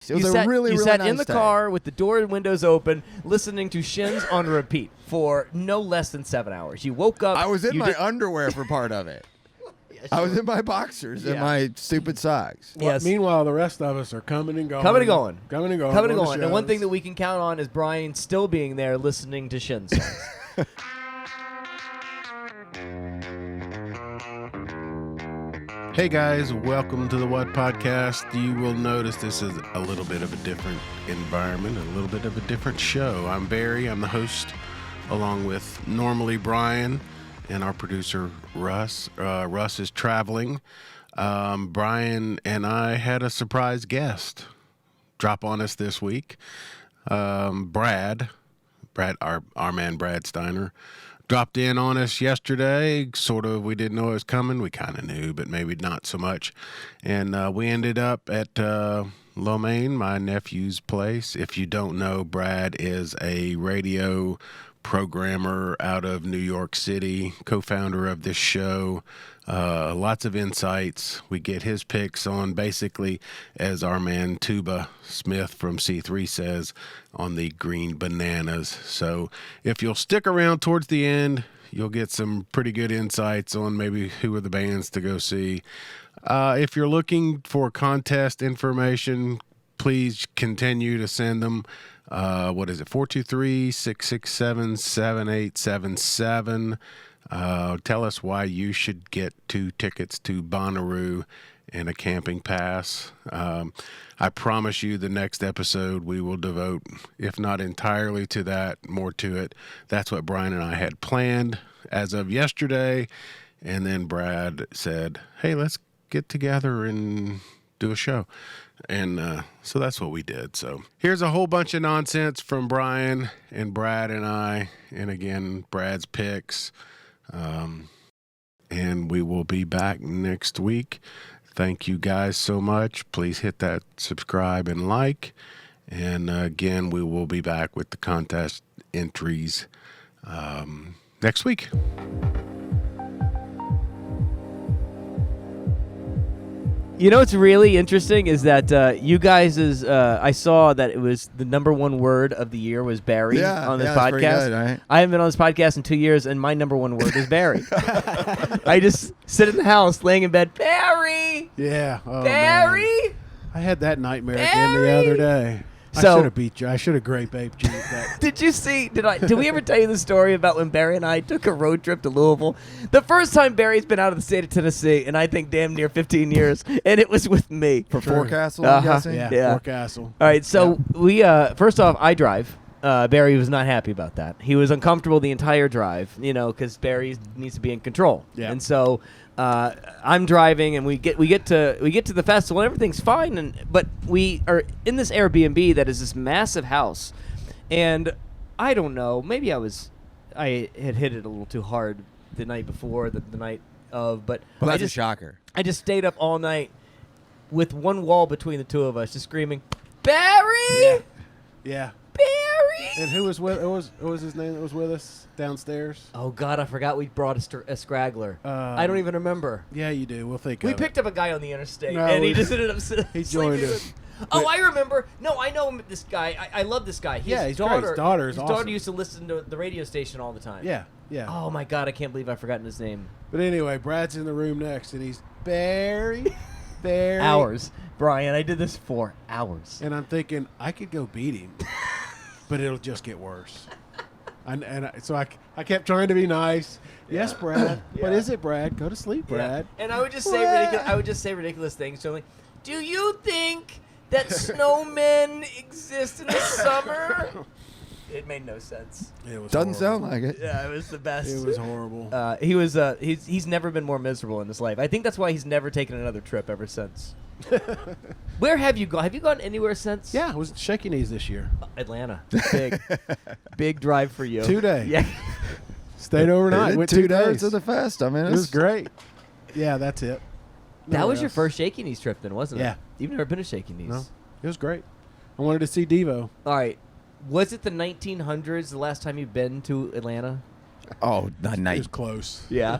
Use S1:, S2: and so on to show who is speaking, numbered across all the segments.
S1: It was really
S2: sat
S1: nice
S2: in the
S1: day.
S2: car with the door and windows open, listening to Shins on repeat for no less than 7 hours. You woke up.
S1: I was in my underwear for part of it.
S2: Yeah,
S1: I was
S2: sure.
S1: in my boxers and
S2: Yeah.
S1: my stupid socks.
S3: Well,
S2: Yes.
S3: Meanwhile, the rest of us are coming and going.
S2: Coming and going.
S3: Coming and going.
S2: Coming and
S3: going to
S2: going. And one
S3: shows.
S2: thing that we can count on is Bryan still being there listening to Shins songs.
S3: Hey guys, welcome to the What Podcast. You will notice this is a little bit of a different environment, a little bit of a different show. I'm Barry, I'm the host, along with normally Bryan and our producer Russ. Russ is traveling. Bryan and I had a surprise guest drop on us this week. Brad, our man Brad Steiner, dropped in on us yesterday. Sort of, we didn't know it was coming. We kind of knew, but maybe not so much. And we ended up at Lomaine, my nephew's place. If you don't know, Brad is a radio programmer out of New York City, co-founder of this show. Lots of insights. We get his picks on basically, as our man Tuba Smith from C3 says, on the green bananas. So if you'll stick around towards the end, you'll get some pretty good insights on maybe who are the bands to go see. If you're looking for contest information, please continue to send them. What is it? 423-667-7877. Tell us why you should get 2 tickets to Bonnaroo and a camping pass. I promise you the next episode we will devote, if not entirely to that, more to it. That's what Bryan and I had planned as of yesterday. And then Brad said, hey, let's get together and do a show. And so that's what we did. So here's a whole bunch of nonsense from Bryan and Brad and I. And again, Brad's picks. And we will be back next week. Thank you guys so much. Please hit that subscribe and like. And again, we will be back with the contest entries next week.
S2: You know what's really interesting is that you guys I saw that it was the number one word of the year was Barry on this
S1: that's pretty
S2: podcast.
S1: good, right?
S2: I haven't been on this podcast in 2 years, and my number one word is Barry. I just sit in the house, laying in bed, Barry,
S3: Yeah. Oh,
S2: Barry.
S3: man. I had that nightmare again the other day. I
S2: So-
S3: should have beat you. I should have great aped you. That.
S2: Did you see? Did we ever tell you the story about when Barry and I took a road trip to Louisville? The first time Barry's been out of the state of Tennessee, and I think damn near 15 years, and it was with me.
S1: For
S3: Sure.
S1: Forecastle, I'm guessing?
S3: Yeah,
S2: Yeah.
S3: Forecastle.
S2: All right, so we first off, I drive. Barry was not happy about that. He was uncomfortable the entire drive, because Barry needs to be in control.
S3: Yeah.
S2: And so I'm driving, and we get to the festival, and everything's fine. But we are in this Airbnb that is this massive house, and I don't know, maybe I had hit it a little too hard the night before, the night of, but
S1: Well,
S2: I
S1: that's
S2: just
S1: a shocker.
S2: I just stayed up all night with one wall between the two of us, just screaming, Barry.
S3: Yeah.
S2: Barry!
S3: And who was with? What was his name that was with us downstairs?
S2: Oh, God, I forgot we brought a scraggler. I don't even remember.
S3: Yeah, you do. We'll think.
S2: We
S3: of
S2: picked up a guy on the interstate,
S3: No,
S2: and he
S3: we-
S2: just ended up
S3: he
S2: sleeping
S3: joined us.
S2: with- Oh, I remember. No, I know this guy. I love this guy.
S3: Yeah, he's great. His daughter is
S2: his
S3: awesome.
S2: daughter used to listen to the radio station all the time.
S3: it. Yeah. Yeah.
S2: Oh, my God, I can't believe I've forgotten his name.
S3: But anyway, Brad's in the room next, and he's Barry.
S2: Hours. Bryan, I did this for hours.
S3: And I'm thinking I could go beat him, but it'll just get worse. So I kept trying to be nice. Yes, Brad. What
S2: Yeah.
S3: is it, Brad? Go to sleep, Brad.
S2: Yeah. And I would just say ridiculous things. So I'm like, do you think that snowmen exist in the summer? It made no sense.
S3: It was
S1: Doesn't
S3: horrible.
S1: sound like it.
S2: Yeah, it was the best.
S3: It was horrible.
S2: He's never been more miserable in his life. I think that's why he's never taken another trip ever since. Where have you gone? Have you gone anywhere since?
S3: Yeah, it was Shaky Knees this year.
S2: Atlanta. Big drive for you.
S3: 2 days.
S2: Yeah.
S3: Stayed overnight. Went 2
S1: 2
S3: days.
S1: of the fest. I mean,
S3: It was great. Yeah, that's it.
S2: That
S3: Nowhere
S2: was your
S3: else.
S2: first Shaky Knees trip then, wasn't it?
S3: Yeah.
S2: You've never been to Shaky Knees.
S3: No, it was great. I wanted to see Devo.
S2: All right. Was it the 1900s the last time you've been to Atlanta?
S1: oh, the
S3: It
S1: night.
S3: was close.
S2: Yeah.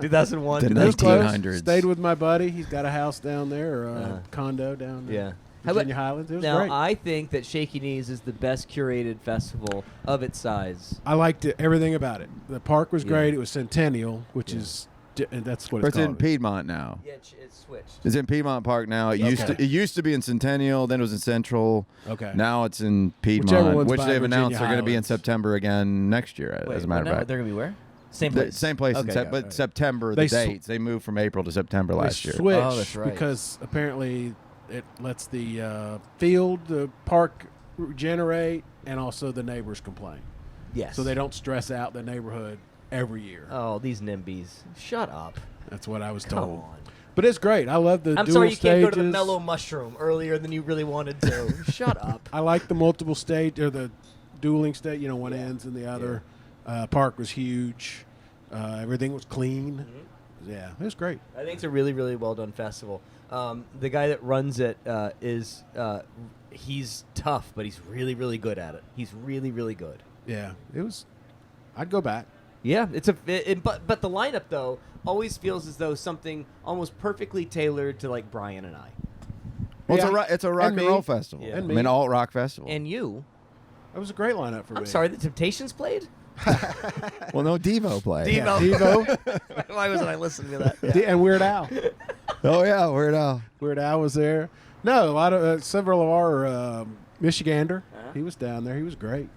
S2: 2001.
S1: The
S3: It was close.
S1: 1900s.
S3: Stayed with my buddy. He's got a house down there or a
S2: Uh-huh.
S3: condo down there.
S2: Yeah.
S3: Virginia Highlands. It was
S2: now,
S3: great.
S2: I think that Shaky Knees is the best curated festival of its size.
S3: I liked everything about it. The park was
S2: Yeah.
S3: great. It was Centennial, which is and that's what
S1: But
S3: it's
S1: it's in
S3: called.
S1: Piedmont now.
S2: Yeah, it's switched.
S1: It's in Piedmont Park now. It used to be in Centennial, then it was in Central.
S3: Okay.
S1: Now it's in
S3: Whichever
S1: Piedmont,
S3: one's
S1: which
S3: by
S1: they've
S3: Virginia
S1: announced they're going to be in
S3: Highlands.
S1: September again next year, as a matter of fact.
S2: They're going to be where? Same
S1: The
S2: place.
S1: same place,
S2: Okay, got it.
S1: but September,
S3: They
S1: the dates. They moved from April to September last
S3: They
S1: year.
S3: switched
S2: Oh, that's right.
S3: because apparently it lets the the park regenerate, and also the neighbors complain.
S2: Yes.
S3: So they don't stress out the neighborhood every year.
S2: Oh, these NIMBYs. Shut up.
S3: That's what I was
S2: Come
S3: told.
S2: on.
S3: But it's great. I love the
S2: I'm
S3: dual
S2: sorry you can't go to the
S3: stages.
S2: Mellow Mushroom earlier than you really wanted to. Shut up.
S3: I like the multiple stage or the dueling stage. You know, one ends and the other. Park was huge. Everything was clean.
S2: Mm-hmm.
S3: Yeah, it was great.
S2: I think it's a really, really well done festival. The guy that runs it he's tough, but he's really, really good at it. He's really, really good.
S3: Yeah, it was. I'd go back.
S2: Yeah, but the lineup though always feels as though something almost perfectly tailored to like Bryan and I.
S1: Well,
S3: Yeah,
S1: it's a rock and
S3: me.
S1: roll festival.
S2: Yeah.
S3: And
S1: I
S3: me.
S1: mean, alt rock festival.
S2: And you.
S3: It was a great lineup for me.
S2: I'm sorry, the Temptations played?
S1: Well, no, Devo played.
S2: Devo.
S3: Devo
S2: Why wasn't I listening to that?
S3: and Weird Al.
S1: Oh yeah, Weird Al.
S3: Weird Al was there. No, a lot of several of our Michigander. He was down there. He was great.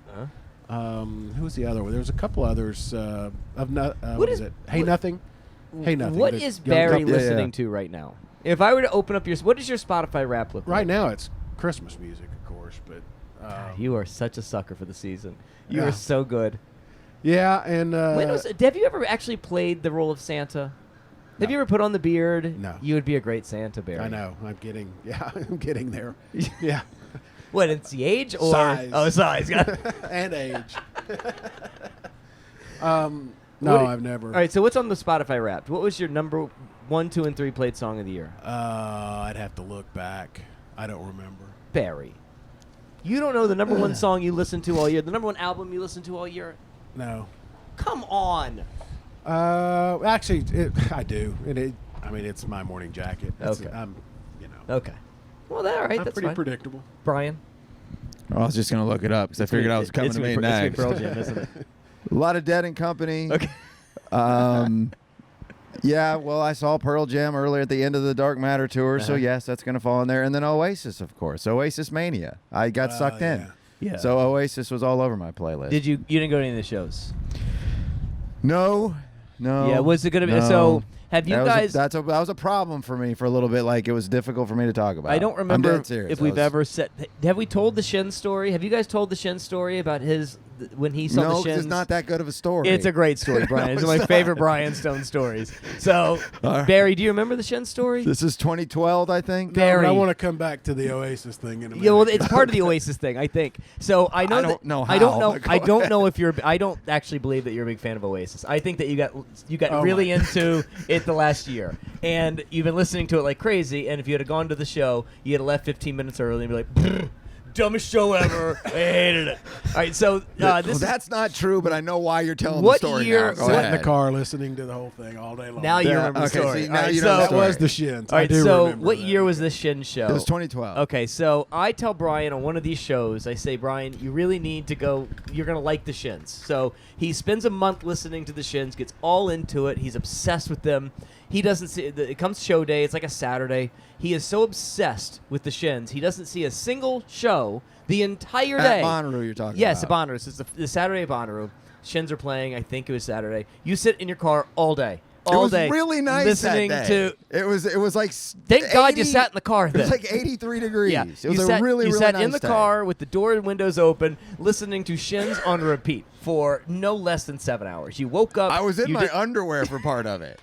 S3: Who was the other one? There was a couple others. What is it? Hey Nothing. Hey Nothing.
S2: What
S3: the
S2: is
S3: young
S2: Barry
S3: couple.
S2: listening to right now? If I were to open up what does your Spotify rap look like?
S3: Right now, it's Christmas music, of course, but
S2: You are such a sucker for the season. You
S3: Yeah.
S2: are so good.
S3: yeah, and
S2: Have you ever actually played the role of Santa? Have you ever put on the beard?
S3: No.
S2: You would be a great Santa, Barry.
S3: I know I'm getting I'm getting there. Yeah,
S2: What, it's the age or
S3: Size.
S2: Oh, size. Got it.
S3: and age. No, I've never.
S2: All right, so what's on the Spotify Wrapped? What was your number 1, 2, and 3 played song of the year?
S3: I'd have to look back. I don't remember.
S2: Barry. You don't know the number 1 song you listen to all year, the number 1 album you listen to all year?
S3: No.
S2: Come on.
S3: Actually, I do. I mean, it's my morning jacket.
S2: Okay.
S3: You know,
S2: Okay. Well, all right,
S3: I'm
S2: that's
S3: pretty
S2: fine.
S3: predictable.
S2: Brian?
S1: I was just gonna look it up because I figured I was coming
S2: It's
S1: to me
S2: gonna be
S1: next.
S2: Pearl Jam, isn't it?
S1: A lot of Dead and Company.
S2: Okay.
S1: Yeah, well, I saw Pearl Jam earlier at the end of the Dark Matter tour, so yes, that's going to fall in there. And then Oasis, of course. Oasis Mania. I got sucked in.
S2: Yeah.
S1: So Oasis was all over my playlist.
S2: You didn't go to any of the shows?
S1: No.
S2: Yeah, was it going to be?
S1: no.
S2: So, have you guys...
S1: that was a problem for me for a little bit. Like, it was difficult for me to talk about.
S2: I don't
S1: I'm
S2: remember
S1: dead serious.
S2: if we've ever said... Have we told the Shin story? Have you guys told the Shin story about when he saw
S1: No,
S2: the
S1: 'cause
S2: Shins?
S1: it's not that good of a story.
S2: It's a great story, Brian. It's my favorite Brian Stone stories. So, Barry, do you remember the Shin story?
S1: This is 2012, I think.
S3: No,
S2: Barry.
S3: but I want to come back to the Oasis thing in a minute.
S2: Yeah, well, it's part of the Oasis thing, I think. So I know
S1: I don't know
S2: I don't
S1: how,
S2: know.
S1: but go
S2: I don't know if you're. I don't actually believe that you're a big fan of Oasis. I think that you got
S3: Oh
S2: really
S3: my.
S2: into it the last year, and you've been listening to it like crazy. And if you had gone to the show, you had left 15 minutes early and be like, "Brr, dumbest show ever. I hated it." All right, so
S1: Well,
S2: this is
S1: that's not true, but I know why you're telling
S2: What
S1: the story
S2: year-
S1: now. Go
S3: Sit in the
S1: ahead.
S3: car listening to the whole thing all day long.
S2: now you
S1: Yeah,
S2: remember the
S1: okay,
S2: story.
S1: see, now
S2: All right,
S1: you know the
S2: so,
S3: that
S1: story.
S3: was the Shins.
S2: All
S3: I
S2: right,
S3: do
S2: so
S3: remember
S2: what
S3: that.
S2: year was this Shin show?
S1: It was 2012.
S2: Okay, so I tell Brian on one of these shows, I say, Brian, you really need to go. You're going to like the Shins. So he spends a month listening to the Shins, gets all into it. He's obsessed with them. He doesn't see it comes show day. It's like a Saturday. He is so obsessed with the Shins. He doesn't see a single show the entire day.
S1: At Bonnaroo, you're talking
S2: Yes, at
S1: about.
S2: Bonnaroo. So it's the Saturday at Bonnaroo. Shins are playing. I think it was Saturday. You sit in your car all day.
S1: It
S2: All
S1: was
S2: day.
S1: really nice
S2: listening
S1: that day.
S2: to.
S1: It was like.
S2: Thank God you
S1: 80
S2: sat in the car
S1: It
S2: then.
S1: was like 83 degrees.
S2: Yeah,
S1: It was
S2: you
S1: a
S2: sat,
S1: really,
S2: you
S1: really
S2: sat
S1: nice
S2: in the
S1: day.
S2: car with the door and windows open, listening to Shins on repeat for no less than 7 hours. You woke up.
S1: I was in
S2: you
S1: my
S2: did-
S1: underwear for part of it.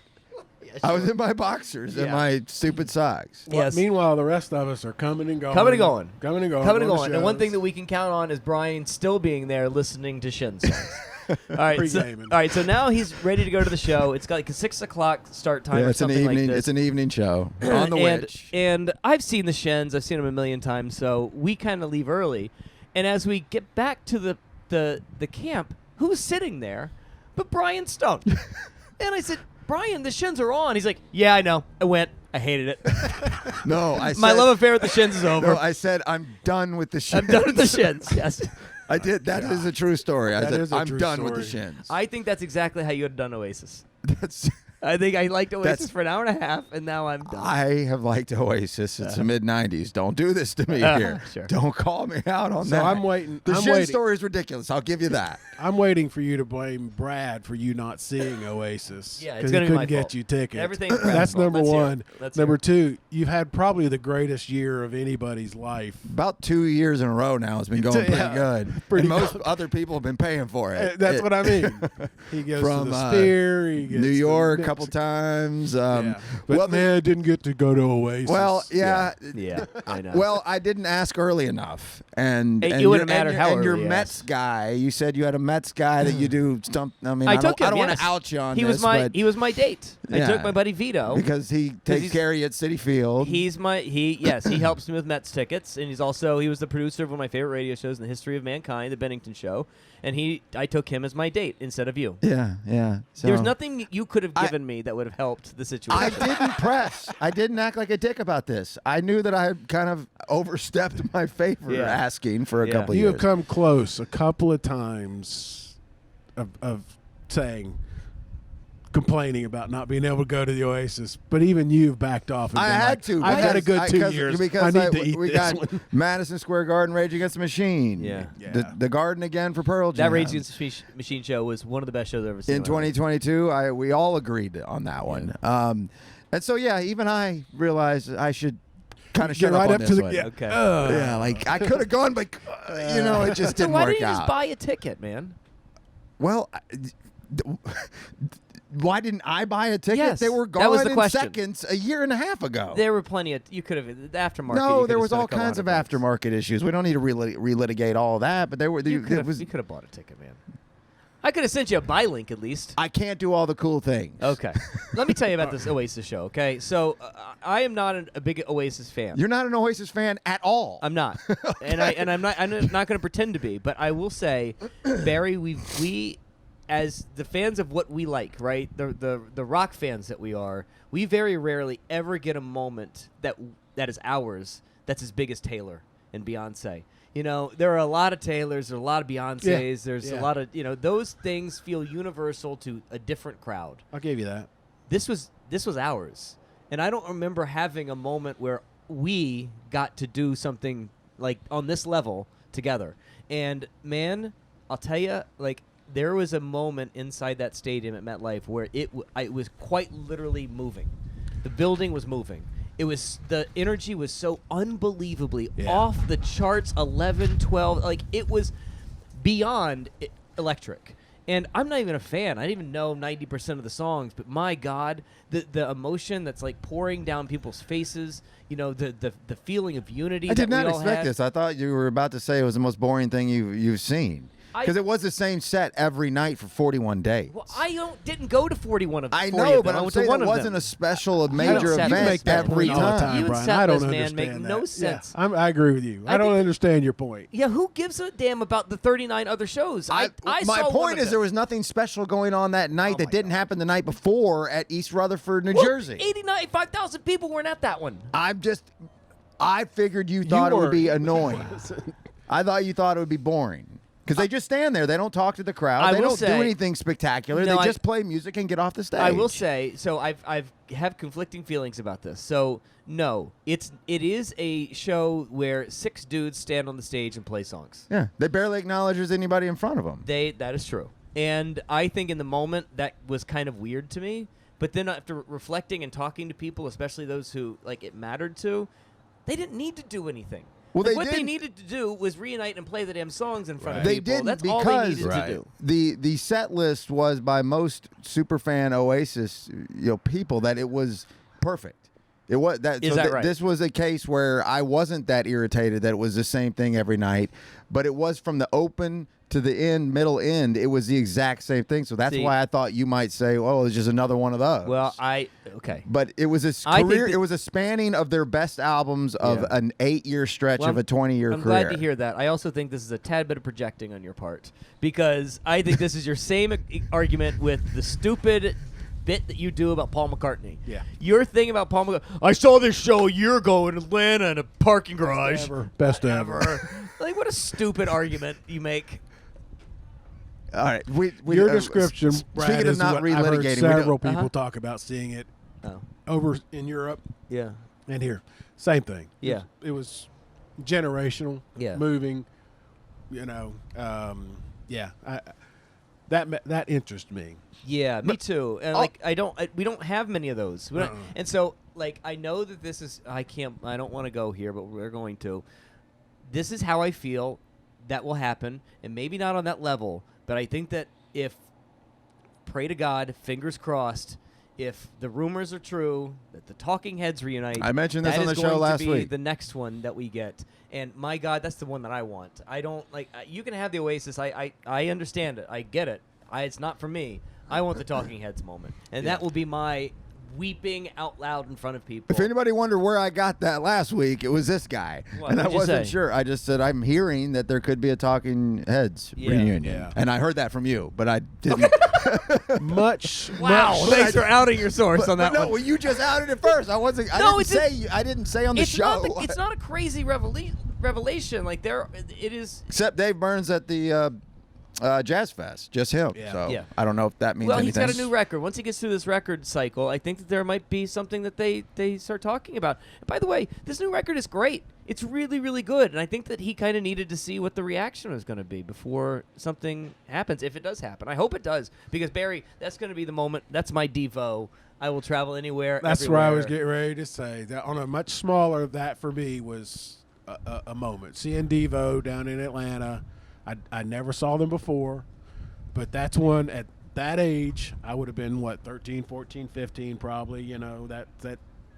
S1: I was in my boxers and
S2: Yeah.
S1: my stupid socks.
S3: Well,
S2: Yes.
S3: meanwell, the rest of us are coming and going.
S2: Coming and going.
S3: Coming and going.
S2: Coming and
S3: to
S2: going. And one
S3: shows.
S2: thing that we can count on is Brian still being there listening to Shins songs. All right, so,
S3: Pre-gaming.
S2: all right. So now he's ready to go to the show. It's got like a 6 o'clock start time
S1: Yeah,
S2: or
S1: it's an
S2: something
S1: evening.
S2: like this.
S1: It's an evening show on the
S2: and,
S1: Witch.
S2: And I've seen the Shins. I've seen them a million times. So we kind of leave early. And as we get back to the camp, who's sitting there but Brian Stone? And I said, Brian, the Shins are on. He's like, yeah, I know. I went. I hated it.
S1: No, I said
S2: My love affair with the Shins is over.
S1: No, I said I'm done with the Shins.
S2: I'm done with the Shins. Yes.
S1: I did. That is a true story. I
S3: That
S1: said
S3: is a
S1: I'm
S3: true
S1: done with the
S3: story.
S1: Shins.
S2: I think that's exactly how you had done Oasis.
S1: That's.
S2: I think I liked Oasis
S1: That's-
S2: for an hour and a half, and now I'm done.
S1: I have liked Oasis since the mid '90s. Don't do this to me here.
S2: Sure.
S1: Don't call me out on
S3: So
S1: that.
S3: I'm waiting.
S1: The
S3: I'm
S1: Shin
S3: waiting.
S1: story is ridiculous. I'll give you that.
S3: I'm waiting for you to blame Brad for you not seeing Oasis.
S2: Yeah, it's
S3: 'cause
S2: gonna
S3: he
S2: be my
S3: couldn't get
S2: fault.
S3: you tickets.
S2: Everything's Brad's
S3: That's
S2: fault.
S3: number
S2: Let's hear it.
S3: one.
S2: Let's hear
S3: Number
S2: it.
S3: two, you've had probably the greatest year of anybody's life.
S1: About 2 years in a row now, it's been going pretty
S3: Yeah,
S1: good.
S3: pretty
S1: And most
S3: good.
S1: other people have been paying for it.
S3: That's what I mean. He goes
S1: From,
S3: to the Sphere. He gets
S1: New
S3: to
S1: York a
S3: Mexico.
S1: couple times.
S3: Yeah. But
S1: well,
S3: man, I didn't get to go to Oasis.
S1: well, yeah.
S2: Yeah, I know.
S1: Well, I didn't ask early enough, and
S2: It
S1: and
S2: wouldn't
S1: your-
S2: matter
S1: and
S2: how
S1: your, and your
S2: early you
S1: Mets
S2: asked.
S1: guy. You said you had a Mets guy that you do stump. I mean,
S2: I
S1: I
S2: took
S1: don't
S2: him.
S1: want
S2: Yes.
S1: to out you on
S2: he
S1: this,
S2: was my
S1: but
S2: he was my date. I
S1: Yeah.
S2: took my buddy Vito.
S1: because he takes
S2: he's-
S1: care of you at City Field.
S2: He helps me with Mets tickets, and he was the producer of one of my favorite radio shows in the history of mankind, the Bennington Show, and I took him as my date instead of you.
S1: yeah. So
S2: There's nothing you could have
S1: I-
S2: given me that would have helped the situation.
S1: I didn't press. I didn't act like a dick about this. I knew that I had kind of overstepped my favor
S2: Yeah.
S1: asking for a
S2: Yeah.
S1: couple
S3: you
S1: years.
S3: have come close a couple of times of saying, complaining about not being able to go to the Oasis, but even you've backed off. And
S1: I
S3: been
S1: had
S3: like,
S1: to.
S3: I've had a
S1: because-
S3: good 2
S1: because-
S3: years.
S1: Because
S3: I need to eat
S1: we
S3: this
S1: got
S3: one.
S1: Madison Square Garden, Rage Against the Machine.
S2: Yeah.
S1: The Garden again for Pearl Jam.
S2: That Rage Against the Machine show was one of the best shows I've ever seen.
S1: in 2022. We all agreed on that one. And so yeah, even I realized I should kind of
S3: Get
S1: shut
S3: right
S1: up
S3: up
S1: on
S3: to
S1: this
S3: the
S1: one.
S3: yeah.
S2: Okay.
S1: Yeah, like I could have gone, but it just
S2: So
S1: didn't
S2: why
S1: work
S2: didn't you
S1: out.
S2: just buy a ticket, man?
S1: Well, why didn't I buy a ticket?
S2: Yes,
S1: They were
S2: that was
S1: gone
S2: the
S1: in
S2: question.
S1: seconds a year and a half ago.
S2: There were plenty of you could have the aftermarket. you
S1: No,
S2: could
S1: there
S2: have
S1: was
S2: spent
S1: all
S2: a couple
S1: kinds of
S2: $100 bucks.
S1: aftermarket issues. We don't need to relitigate all of that, but there were.
S2: You
S1: It was,
S2: could have bought a ticket, man. I could have sent you a buy link at least.
S1: I can't do all the cool things.
S2: Okay. Let me tell you about this Oasis show, okay? So, I am not a big Oasis fan.
S1: You're not an Oasis fan at all.
S2: I'm not. And I'm not going to pretend to be, but I will say, Barry, we as the fans of what we like, right? The rock fans that we are, we very rarely ever get a moment that is ours that's as big as Taylor and Beyonce. You know, there are a lot of Taylors, there are a lot of Beyoncés, there's a lot of, those things feel universal to a different crowd.
S3: I'll give you that.
S2: This was ours. And I don't remember having a moment where we got to do something like on this level together. And man, I'll tell you, like there was a moment inside that stadium at MetLife where it was quite literally moving. The building was moving. The energy was so unbelievably off the charts, 11, 12. Like, it was beyond electric. And I'm not even a fan. I didn't even know 90% of the songs. But my God, the emotion that's, like, pouring down people's faces, the feeling of unity
S1: I did
S2: that we
S1: not
S2: all
S1: expect
S2: had.
S1: this. I thought you were about to say it was the most boring thing you've seen. Because it was the same set every night for 41 days.
S2: Well, I didn't go to 41 of
S1: I
S2: 40
S1: know,
S2: of
S1: but
S2: them. I
S1: I'm
S2: went to
S1: saying
S2: one
S1: it
S2: of
S1: wasn't
S2: them.
S1: a special,
S2: You
S1: major
S2: don't
S1: event
S3: make that
S1: every
S3: point all the
S1: time.
S3: time,
S2: You and
S3: Bryan.
S2: set
S3: I don't
S2: list, man,
S3: understand
S2: make no
S3: that.
S2: sense.
S3: Yeah, I agree with you.
S2: I
S3: I don't
S2: think-
S3: understand your point.
S2: Yeah, who gives a damn about the 39 other shows? I
S1: my
S2: saw one
S1: point
S2: of
S1: is
S2: them.
S1: there was nothing special going on that night that
S2: my
S1: didn't happen the night before at East Rutherford, New
S2: Well,
S1: Jersey.
S2: 5,000 people weren't at that one.
S1: I figured you thought it would
S3: were.
S1: be annoying. I thought you thought it would be boring. Because they just stand there. They don't talk to the crowd.
S2: I
S1: They
S2: will
S1: don't do
S2: say-
S1: anything spectacular.
S2: No,
S1: They just play music and get off the stage.
S2: I will say, so I have conflicting feelings about this. So no, it is a show where 6 dudes stand on the stage and play songs.
S1: Yeah. They barely acknowledge there's anybody in front of them.
S2: That is true. And I think in the moment that was kind of weird to me. But then after reflecting and talking to people, especially those who like it mattered to, they didn't need to do anything.
S1: Well,
S2: Like, what they needed to do was reunite and play the damn songs in front of
S1: They
S2: people.
S1: didn't
S2: That's
S1: because
S2: all they needed to do.
S1: the set list was by most superfan Oasis people that it was perfect. It was that.
S2: Is
S1: so
S2: that right?
S1: This was a case where I wasn't that irritated that it was the same thing every night, but it was from the open to the middle end. It was the exact same thing. So that's
S2: See-
S1: why I thought you might say, "Oh, it's just another one of those."
S2: Well, okay.
S1: But it was a
S2: I think
S1: career.
S2: that-
S1: It was a spanning of their best albums of
S2: Yeah.
S1: an 8-year stretch
S2: Well,
S1: of a 20-year
S2: I'm
S1: career.
S2: glad to hear that. I also think this is a tad bit of projecting on your part because I think this is your same argument with the stupid bit that you do about Paul McCartney.
S3: Yeah.
S2: Your thing about Paul McCartney. I saw this show a year ago in Atlanta in a parking garage.
S3: Best ever.
S2: Like, what a stupid argument you make.
S1: All right.
S3: Your description, Brad,
S1: speaking of
S3: is
S1: not
S3: what I've heard
S1: relitigating,
S3: several people talk about seeing it
S2: Oh.
S3: over in Europe
S2: Yeah.
S3: and here. Same thing.
S2: Yeah.
S3: It was generational,
S2: Yeah.
S3: moving, that interests me.
S2: Yeah, me too. And we don't have many of those. We don't, and so I know that this is I don't want to go here, but we're going to. This is how I feel that will happen, and maybe not on that level, but I think that if, pray to God, fingers crossed, if the rumors are true that the Talking Heads reunite,
S1: I mentioned this
S2: that
S1: on the
S2: is
S1: show
S2: going
S1: last
S2: to be
S1: week.
S2: the next one that we get. And my God, that's the one that I want. I don't you can have the Oasis. I understand it. I get it. It's not for me. I want the Talking Heads moment, and that will be my weeping out loud in front of people.
S1: If anybody wondered where I got that last week, it was this guy.
S2: What,
S1: and I
S2: what'd you
S1: wasn't
S2: say?
S1: sure. I just said, I'm hearing that there could be a Talking Heads reunion.
S3: Yeah.
S1: And I heard that from you, but I didn't.
S2: Wow, thanks for outing your source on that
S1: no,
S2: one.
S1: well, you just outed it first. I wasn't. I didn't say on the show.
S2: It's not a crazy revelation. Like it is.
S1: Except Dave Burns at the Jazz Fest, just him.
S3: Yeah.
S1: So
S2: Yeah.
S1: I don't know if that means
S2: Well,
S1: anything.
S2: he's got a new record. Once he gets through this record cycle, I think that there might be something that they start talking about. And by the way, this new record is great. It's really, really good. And I think that he kind of needed to see what the reaction was going to be before something happens, if it does happen. I hope it does, because, Barry, that's going to be the moment. That's my Devo. I will travel anywhere,
S3: That's
S2: everywhere.
S3: where I was getting ready to say. That on a much smaller, that for me was a moment. Seeing Devo down in Atlanta, I never saw them before, but that's one at that age. I would have been, 13, 14, 15 probably.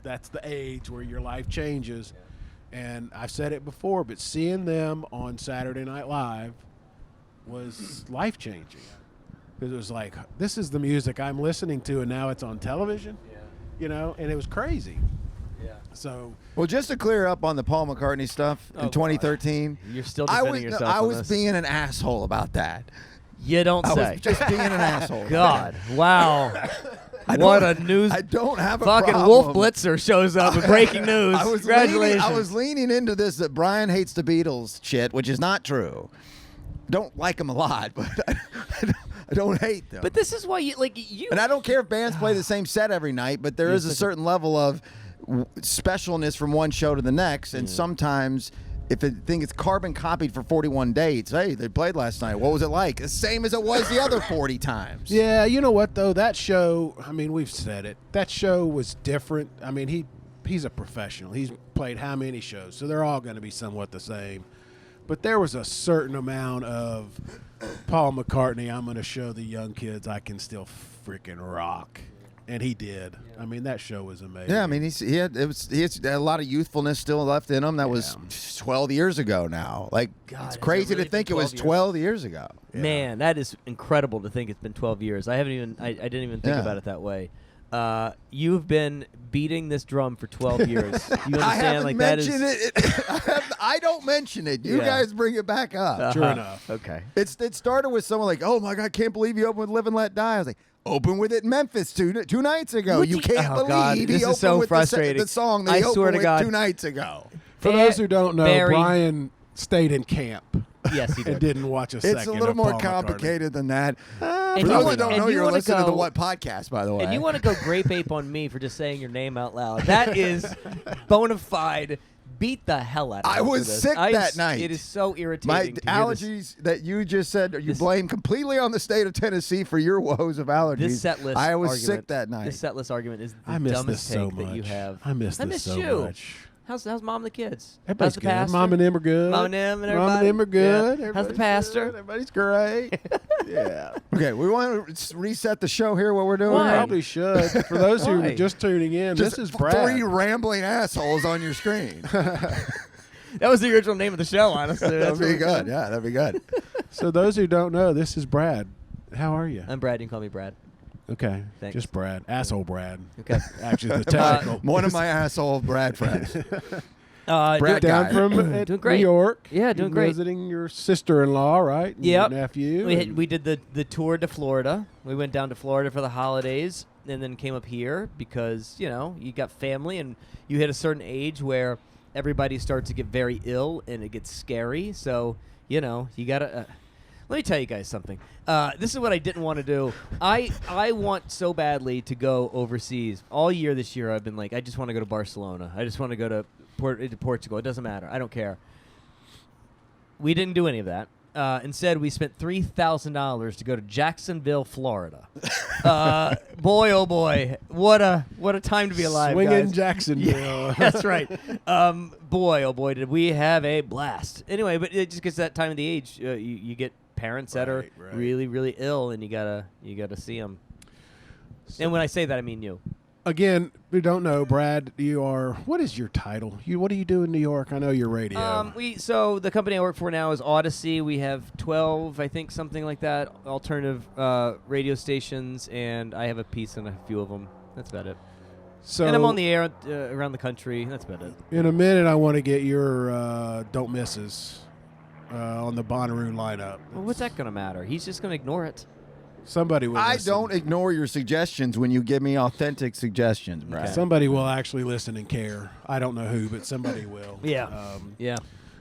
S3: That's the age where your life changes. Yeah. And I've said it before, but seeing them on Saturday Night Live was life-changing. Because it was like, this is the music I'm listening to, and now it's on television. Yeah. And it was crazy. Yeah. So,
S1: well, just to clear up on the Paul McCartney stuff in 2013,
S2: you're still defending yourself.
S1: I
S2: on
S1: was
S2: this.
S1: being an asshole about that.
S2: You don't say.
S1: I was just being an asshole.
S2: God, wow. What a news!
S1: I don't have a
S2: fucking
S1: problem.
S2: Wolf Blitzer shows up with breaking news. Congratulations!
S1: I was leaning into this that Bryan hates the Beatles shit, which is not true. Don't like them a lot, but I don't hate them.
S2: But this is why you.
S1: And I don't care if bands play the same set every night, but there is a certain level of specialness from one show to the next, and sometimes if I think it's carbon copied for 41 dates, hey, they played last night. What was it like? The same as it was the other 40 times.
S3: Yeah, you know what though? That show, I mean, we've said it. That show was different. I mean, he's a professional. He's played how many shows? So they're all going to be somewhat the same. But there was a certain amount of Paul McCartney, I'm going to show the young kids I can still freaking rock. And he did. Yeah. I mean, that show was amazing.
S1: Yeah, I mean, he had a lot of youthfulness still left in him. That was 12 years ago now. Like,
S2: God,
S1: it's crazy
S2: really
S1: to think it was 12 years ago.
S2: Yeah. Man, that is incredible to think it's been 12 years. I didn't even think about it that way. You've been beating this drum for 12 years. You understand?
S1: I haven't mentioned
S2: it.
S1: I don't mention it. You guys bring it back up.
S3: True enough.
S2: Okay.
S1: It started with someone like, oh my God, can't believe you opened with Live and Let Die. I was like, open with it in Memphis two nights ago. You can't believe
S2: God,
S1: he
S2: this
S1: opened
S2: is so
S1: with
S2: frustrating.
S1: the song that
S2: I
S1: he
S2: swear
S1: opened
S2: to
S1: with
S2: God.
S1: 2 nights ago.
S3: For those who don't know,
S2: Barry.
S3: Bryan stayed in camp.
S2: Yes, he did.
S3: And didn't watch a second.
S1: It's a little
S3: of
S1: more
S3: Paul
S1: complicated than that.
S2: And
S1: For
S2: you
S1: those
S2: wanna-
S1: who don't
S2: and
S1: know,
S2: you
S1: you're
S2: wanna
S1: listening to
S2: go-
S1: the What podcast, by the way.
S2: And you want to go grape ape on me for just saying your name out loud. That is bona fide. Beat the hell out of me.
S1: I was
S2: for this.
S1: sick that night.
S2: It is so irritating.
S1: My
S2: to hear this.
S1: allergies that you just said, you blame completely on the state of Tennessee for your woes of allergies.
S2: This set list
S1: I was
S2: argument,
S1: sick that night.
S2: This set list argument is the
S3: I miss
S2: dumbest
S3: this so
S2: take that you
S3: much.
S2: have.
S3: I miss this so
S2: you.
S3: much.
S2: How's mom and the kids?
S3: Everybody's
S2: How's the
S3: good.
S2: pastor?
S3: Mom and them are good.
S2: Mom and them and
S3: Mom
S2: everybody?
S3: and them are good.
S2: Yeah. How's the
S3: Everybody's
S2: pastor?
S3: good. Everybody's great. Yeah.
S1: Okay, we want to reset the show here, what we're doing.
S2: Why?
S3: Probably should. For those who
S2: Why?
S3: are just tuning in,
S1: Just
S3: this is Brad.
S1: 3 rambling assholes on your screen.
S2: That was the original name of the show, honestly.
S1: That'd be good. Yeah, that'd be good.
S3: So those who don't know, this is Brad. How are you?
S2: I'm Brad. You can call me Brad.
S3: Okay.
S2: Thanks.
S3: Just Brad. Asshole Brad.
S2: Okay.
S3: Actually, the technical.
S1: One of my asshole Brad friends.
S2: Brad
S3: Down
S1: guy.
S3: from
S2: Doing great.
S3: New York.
S2: Yeah, doing great.
S3: Visiting your sister-in-law, right? And
S2: Yep.
S3: Your nephew.
S2: We did the tour to Florida. We went down to Florida for the holidays. and then came up here because you got family, and you hit a certain age where everybody starts to get very ill and it gets scary. So you gotta. Let me tell you guys something. This is what I didn't want to do. I want so badly to go overseas. All year this year, I've been like, I just want to go to Barcelona. I just want to go to Portugal. It doesn't matter. I don't care. We didn't do any of that. Instead, we spent $3,000 to go to Jacksonville, Florida. Boy, oh boy, what a time to be alive,
S3: Swinging
S2: guys.
S3: Jacksonville.
S2: Yeah, that's right. Boy, oh boy, did we have a blast. Anyway, but it just gets that time of the age. You get parents that are really, really ill, and you gotta see them. And when I say that, I mean you.
S3: Again, we don't know, Brad. What is your title? What do you do in New York? I know you're radio.
S2: So the company I work for now is Odyssey. We have 12, I think, something like that, alternative radio stations, and I have a piece in a few of them. That's about it.
S3: So,
S2: and I'm on the air around the country. That's about it.
S3: In a minute, I want to get your don't misses on the Bonnaroo lineup.
S2: Well, what's that going to matter? He's just going to ignore it.
S3: Somebody will.
S1: I don't ignore your suggestions when you give me authentic suggestions, Brad.
S2: Okay.
S3: Somebody will actually listen and care. I don't know who, but somebody will.
S2: Yeah. Yeah.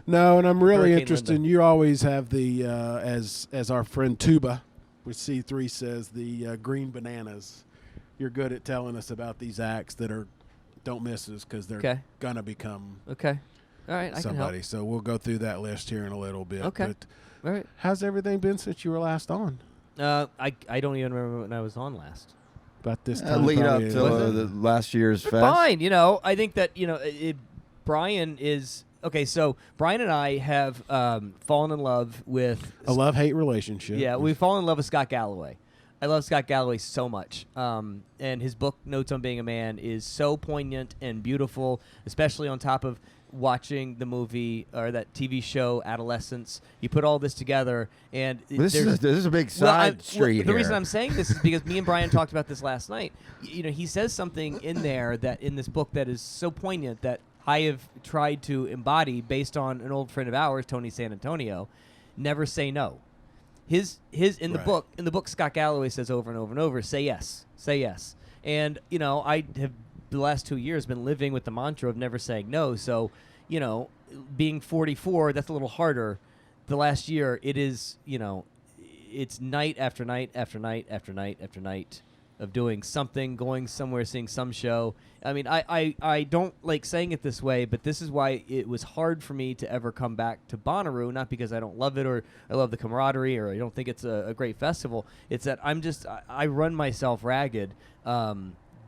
S3: No, and I'm really
S2: Hurricane
S3: interested.
S2: Linda.
S3: You always have the as our friend Tuba with C3 says, the green bananas. You're good at telling us about these acts that are don't misses because they're gonna become
S2: Okay. All right. I can
S3: somebody.
S2: help.
S3: So we'll go through that list here in a little bit.
S2: Okay.
S3: But
S2: All right.
S3: how's everything been since you were last on?
S2: I don't even remember when I was on last.
S3: About this time.
S1: Lead up
S3: probably,
S1: to the last year's fest.
S2: Fine. I think that Bryan is okay. So Bryan and I have fallen in love with
S3: a love-hate relationship.
S2: Yeah, we've fallen in love with Scott Galloway. I love Scott Galloway so much. And his book, Notes on Being a Man, is so poignant and beautiful, especially on top of watching the movie or that TV show Adolescence. You put all this together, and
S1: This is a big side street
S2: The
S1: here.
S2: reason I'm saying this is because me and Bryan talked about this last night. He says something in there that in this book that is so poignant that I have tried to embody based on an old friend of ours, Tony San Antonio. Never say no. His in the book Scott Galloway says over and over and over, say yes. And I have the last 2 years been living with the mantra of never saying no. So, being 44, that's a little harder. The last year, it is, it's night after night after night after night after night of doing something, going somewhere, seeing some show. I mean, I don't like saying it this way, but this is why it was hard for me to ever come back to Bonnaroo, not because I don't love it or I love the camaraderie or I don't think it's a great festival. It's that I run myself ragged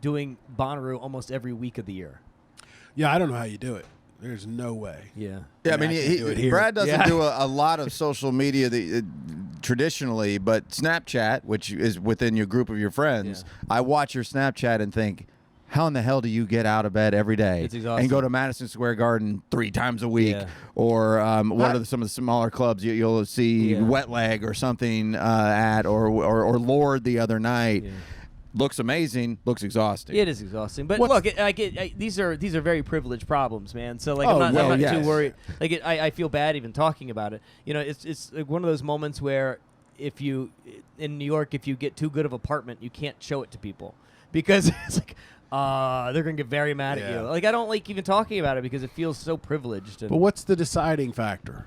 S2: doing Bonnaroo almost every week of the year.
S3: Yeah, I don't know how you do it. There's no way.
S2: Yeah.
S1: Yeah, I mean, Brad doesn't do a lot of social media traditionally, but Snapchat, which is within your group of your friends, I watch your Snapchat and think, how in the hell do you get out of bed every day
S2: It's exhausting.
S1: and go to Madison Square Garden 3 times a week?
S2: Yeah.
S1: Or what are some of the smaller clubs you'll see Wet Leg or something at, or Lord the other night? Yeah. Looks amazing, looks exhausting.
S2: It is exhausting, but look, these are very privileged problems, man. So like, I'm not too worried. Like, I feel bad even talking about it. It's like one of those moments where if you in New York, if you get too good of an apartment, you can't show it to people because it's like they're gonna get very mad at you. Like, I don't like even talking about it because it feels so privileged.
S3: But what's the deciding factor?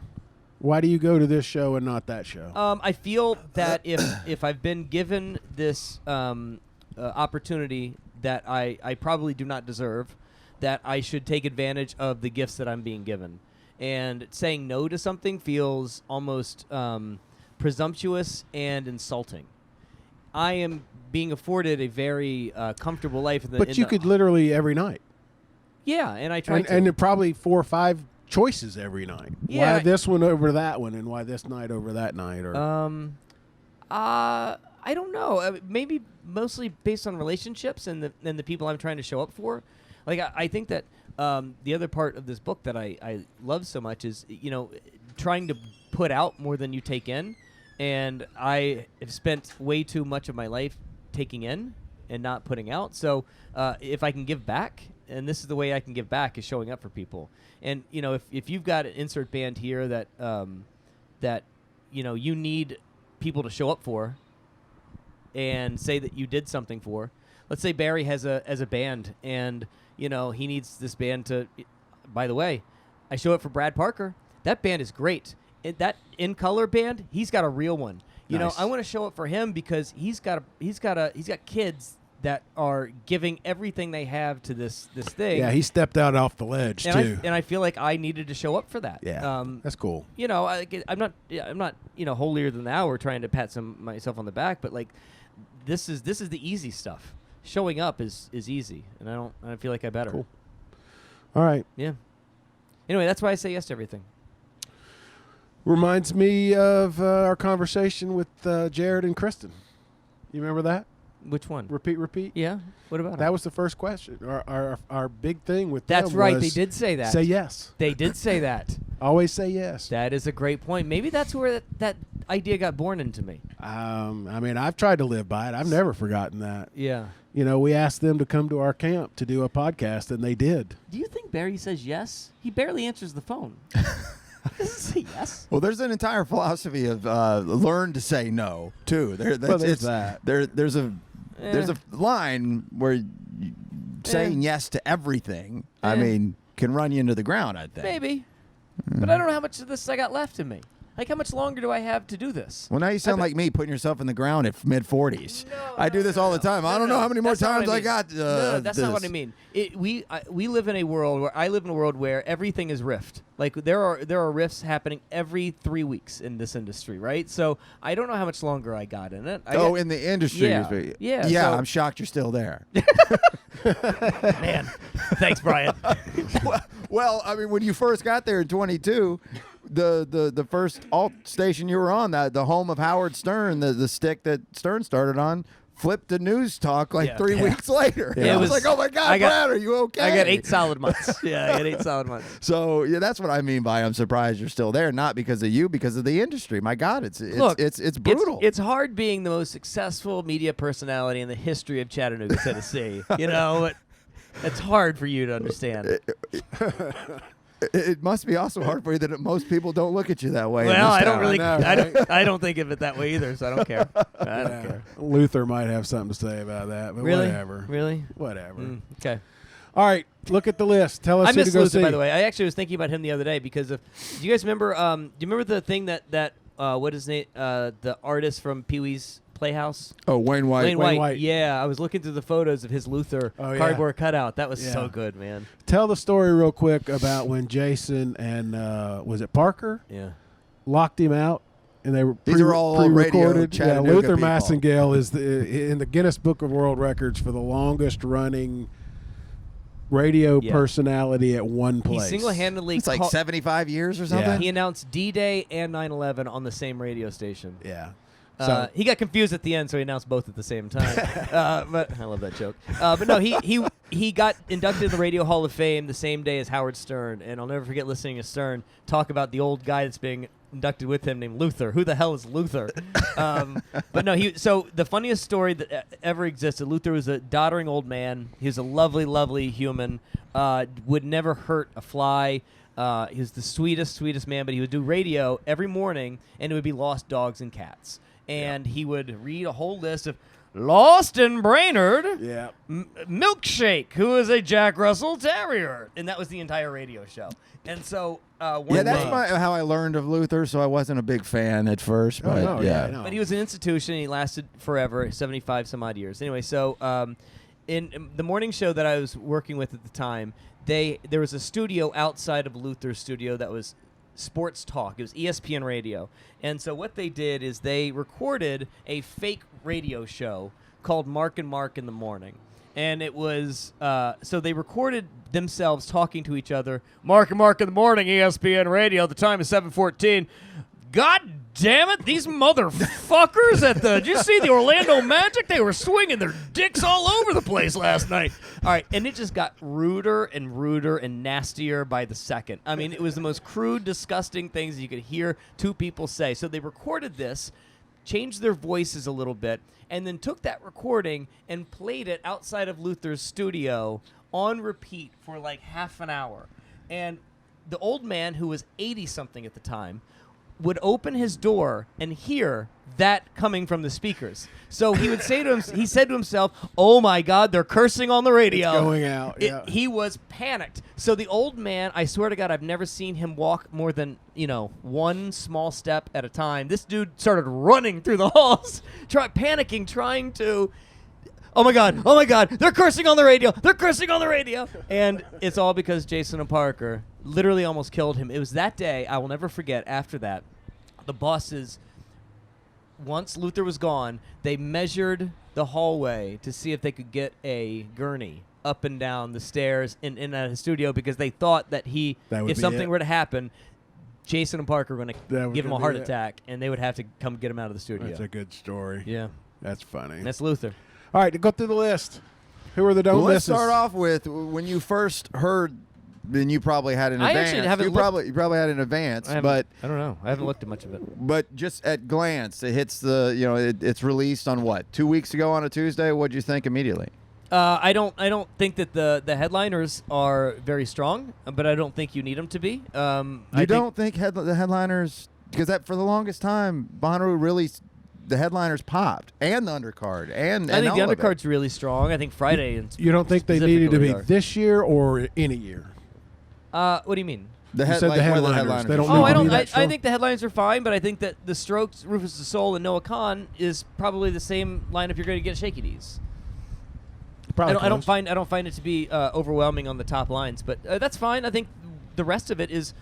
S3: Why do you go to this show and not that show?
S2: I feel that if I've been given this opportunity that I probably do not deserve, that I should take advantage of the gifts that I'm being given. And saying no to something feels almost presumptuous and insulting. I am being afforded a very comfortable life.
S3: But you could literally every night.
S2: Yeah, and I try to.
S3: And probably 4 or 5 choices every night.
S2: Yeah,
S3: why this one over that one, and why this night over that night? Or
S2: I don't know. Maybe mostly based on relationships and the people I'm trying to show up for. Like, I think that the other part of this book that I love so much is, trying to put out more than you take in. And I have spent way too much of my life taking in and not putting out. So if I can give back, and this is the way I can give back, is showing up for people. And, if you've got an insert band here that you need people to show up for and say that you did something for, let's say Barry has a band, and he needs this band to. By the way, I show it for Brad Parker. That band is great. That In Color band, he's got a real one.
S3: Nice.
S2: I want to show it for him because he's got kids that are giving everything they have to this thing.
S3: Yeah, he stepped out off the ledge too.
S2: And I feel like I needed to show up for that.
S3: Yeah, that's cool.
S2: I'm not holier than thou or trying to pat myself on the back, but like this is the easy stuff. Showing up is easy, and I don't feel like I better.
S3: Cool. All right.
S2: Yeah. Anyway, that's why I say yes to everything.
S3: Reminds me of our conversation with Jared and Kristen. You remember that?
S2: Which one?
S3: Repeat.
S2: Yeah. What about
S3: that?
S2: it?
S3: Was the first question. Our big thing with
S2: that's
S3: them
S2: right.
S3: was
S2: They did say that.
S3: Say yes.
S2: They did say that.
S3: Always say yes.
S2: That is a great point. Maybe that's where that idea got born into me.
S3: I mean, I've tried to live by it. I've never forgotten that.
S2: Yeah.
S3: We asked them to come to our camp to do a podcast, and they did.
S2: Do you think Barry says yes? He barely answers the phone. Doesn't say yes.
S1: Well, there's an entire philosophy of learn to say no too.
S3: There's that.
S1: There's a line where saying yes to everything. I mean, can run you into the ground. I think
S2: maybe, but I don't know how much of this I got left in me. Like, how much longer do I have to do this?
S1: Well, now you sound like me putting yourself in the ground at mid-40s. I do this all the time. I don't know how many more times I got.
S2: No, that's not what I mean. We live in a world where I live in a world where everything is riffed. Like there are riffs happening every 3 weeks in this industry, right? So I don't know how much longer I got in it.
S1: In the industry.
S2: Yeah.
S1: So I'm shocked you're still there.
S2: Man, thanks, Bryan.
S1: Well, I mean, when you first got there in 22. The first alt station you were on, the home of Howard Stern, the stick that Stern started on, flipped to news talk 3 weeks later.
S2: Yeah.
S1: I was like, oh my God, Brad, are you okay?
S2: I got 8 solid months. Yeah, I got 8 solid months.
S1: So that's what I mean by I'm surprised you're still there, not because of you, because of the industry. My God, it's brutal.
S2: It's hard being the most successful media personality in the history of Chattanooga, Tennessee. It's hard for you to understand.
S1: It must be also hard for you that most people don't look at you that way.
S2: Well, I don't really. I don't think of it that way either, so I don't care. I don't care.
S3: Luther might have something to say about that, but
S2: really?
S3: whatever.
S2: Really?
S3: Whatever.
S2: Okay.
S3: All right, look at the list. Tell us
S2: I
S3: who to
S2: miss
S3: go
S2: Luther,
S3: see.
S2: by the way. I actually was thinking about him the other day because of. Do you guys remember? Do you remember the thing that what is it? The artist from Pee-wee's Playhouse.
S1: Oh, Wayne White.
S2: Wayne White. Yeah, I was looking through the photos of his Luther cardboard cutout. That was so good, man.
S3: Tell the story real quick about when Jason and was it Parker?
S2: Yeah.
S3: Locked him out, and they were
S1: these are all
S3: pre-recorded.
S1: Radio
S3: Luther
S1: people.
S3: Massengale is in the Guinness Book of World Records for the longest running radio personality at one place.
S2: He single-handedly.
S1: It's like 75 years or something.
S3: Yeah.
S2: He announced D-Day and 9/11 on the same radio station.
S3: Yeah.
S2: So he got confused at the end, so he announced both at the same time. But I love that joke. But no, he got inducted in the Radio Hall of Fame the same day as Howard Stern, and I'll never forget listening to Stern talk about the old guy that's being inducted with him named Luther. Who the hell is Luther? But no, so the funniest story that ever existed. Luther was a doddering old man. He was a lovely, lovely human. Would never hurt a fly. He was the sweetest man, but he would do radio every morning, and it would be lost dogs and cats. And he would read a whole list of Lost in Brainerd, Milkshake, who is a Jack Russell Terrier. And that was the entire radio show. And so one
S1: that's
S2: day,
S1: how I learned of Luther, so I wasn't a big fan at first. But
S2: But he was an institution, and he lasted forever, 75 some odd years. Anyway, so in the morning show that I was working with at the time, there was a studio outside of Luther's studio that was sports talk. It was ESPN radio. And so what they did is they recorded a fake radio show called Mark and Mark in the Morning. And it was, so they recorded themselves talking to each other. Mark and Mark in the Morning, ESPN radio. The time is 7:14. God damn it, these motherfuckers did you see the Orlando Magic? They were swinging their dicks all over the place last night. All right, and it just got ruder and nastier by the second. I mean, it was the most crude, disgusting things you could hear two people say. So they recorded this, changed their voices a little bit, and then took that recording and played it outside of Luther's studio on repeat for like half an hour. And the old man, who was 80-something at the time, would open his door and hear that coming from the speakers. So he would say to him, he said to himself, "Oh my God, they're cursing on the radio."
S3: It's going out. Yeah.
S2: He was panicked. So the old man, I swear to God, I've never seen him walk more than, one small step at a time. This dude started running through the halls, panicking, trying to, oh my God, they're cursing on the radio. They're cursing on the radio. And it's all because Jason and Parker literally almost killed him. It was that day, I will never forget, after that, the bosses, once Luther was gone, they measured the hallway to see if they could get a gurney up and down the stairs in his studio, because they thought that if something were to happen, Jason and Parker were going to give him a heart attack, and they would have to come get him out of the studio.
S3: That's a good story.
S2: Yeah.
S3: That's funny.
S2: That's Luther.
S3: All right, go through the list. Who are the don't
S1: Let's
S3: misses?
S1: start off with when you first heard. Then you probably had an
S2: I
S1: advance.
S2: actually haven't
S1: you probably had an advance, but
S2: I don't know. I haven't looked at much of it.
S1: But just at glance, it hits the it's released on what, 2 weeks ago on a Tuesday. What'd you think immediately?
S2: I don't think that the headliners are very strong, but I don't think you need them to be.
S1: You don't think the headliners, because that for the longest time, Bonnaroo really, the headliners popped, and the undercard, and
S2: I think the
S1: all of it.
S2: undercard's really strong. I think Friday and
S3: You don't think they needed to be
S2: specifically
S3: this year or any year?
S2: What do you mean?
S1: The
S3: You said the headliners. They don't
S2: Oh,
S3: need
S2: I
S3: to be
S2: don't.
S3: that
S2: I
S3: strong?
S2: think the headlines are fine, but I think that the Strokes, Rufus the Soul, and Noah Kahan is probably the same lineup you're going to get Shaky D's.
S3: Probably
S2: I don't
S3: close.
S2: find it to be overwhelming on the top lines, but that's fine. I think the rest of it is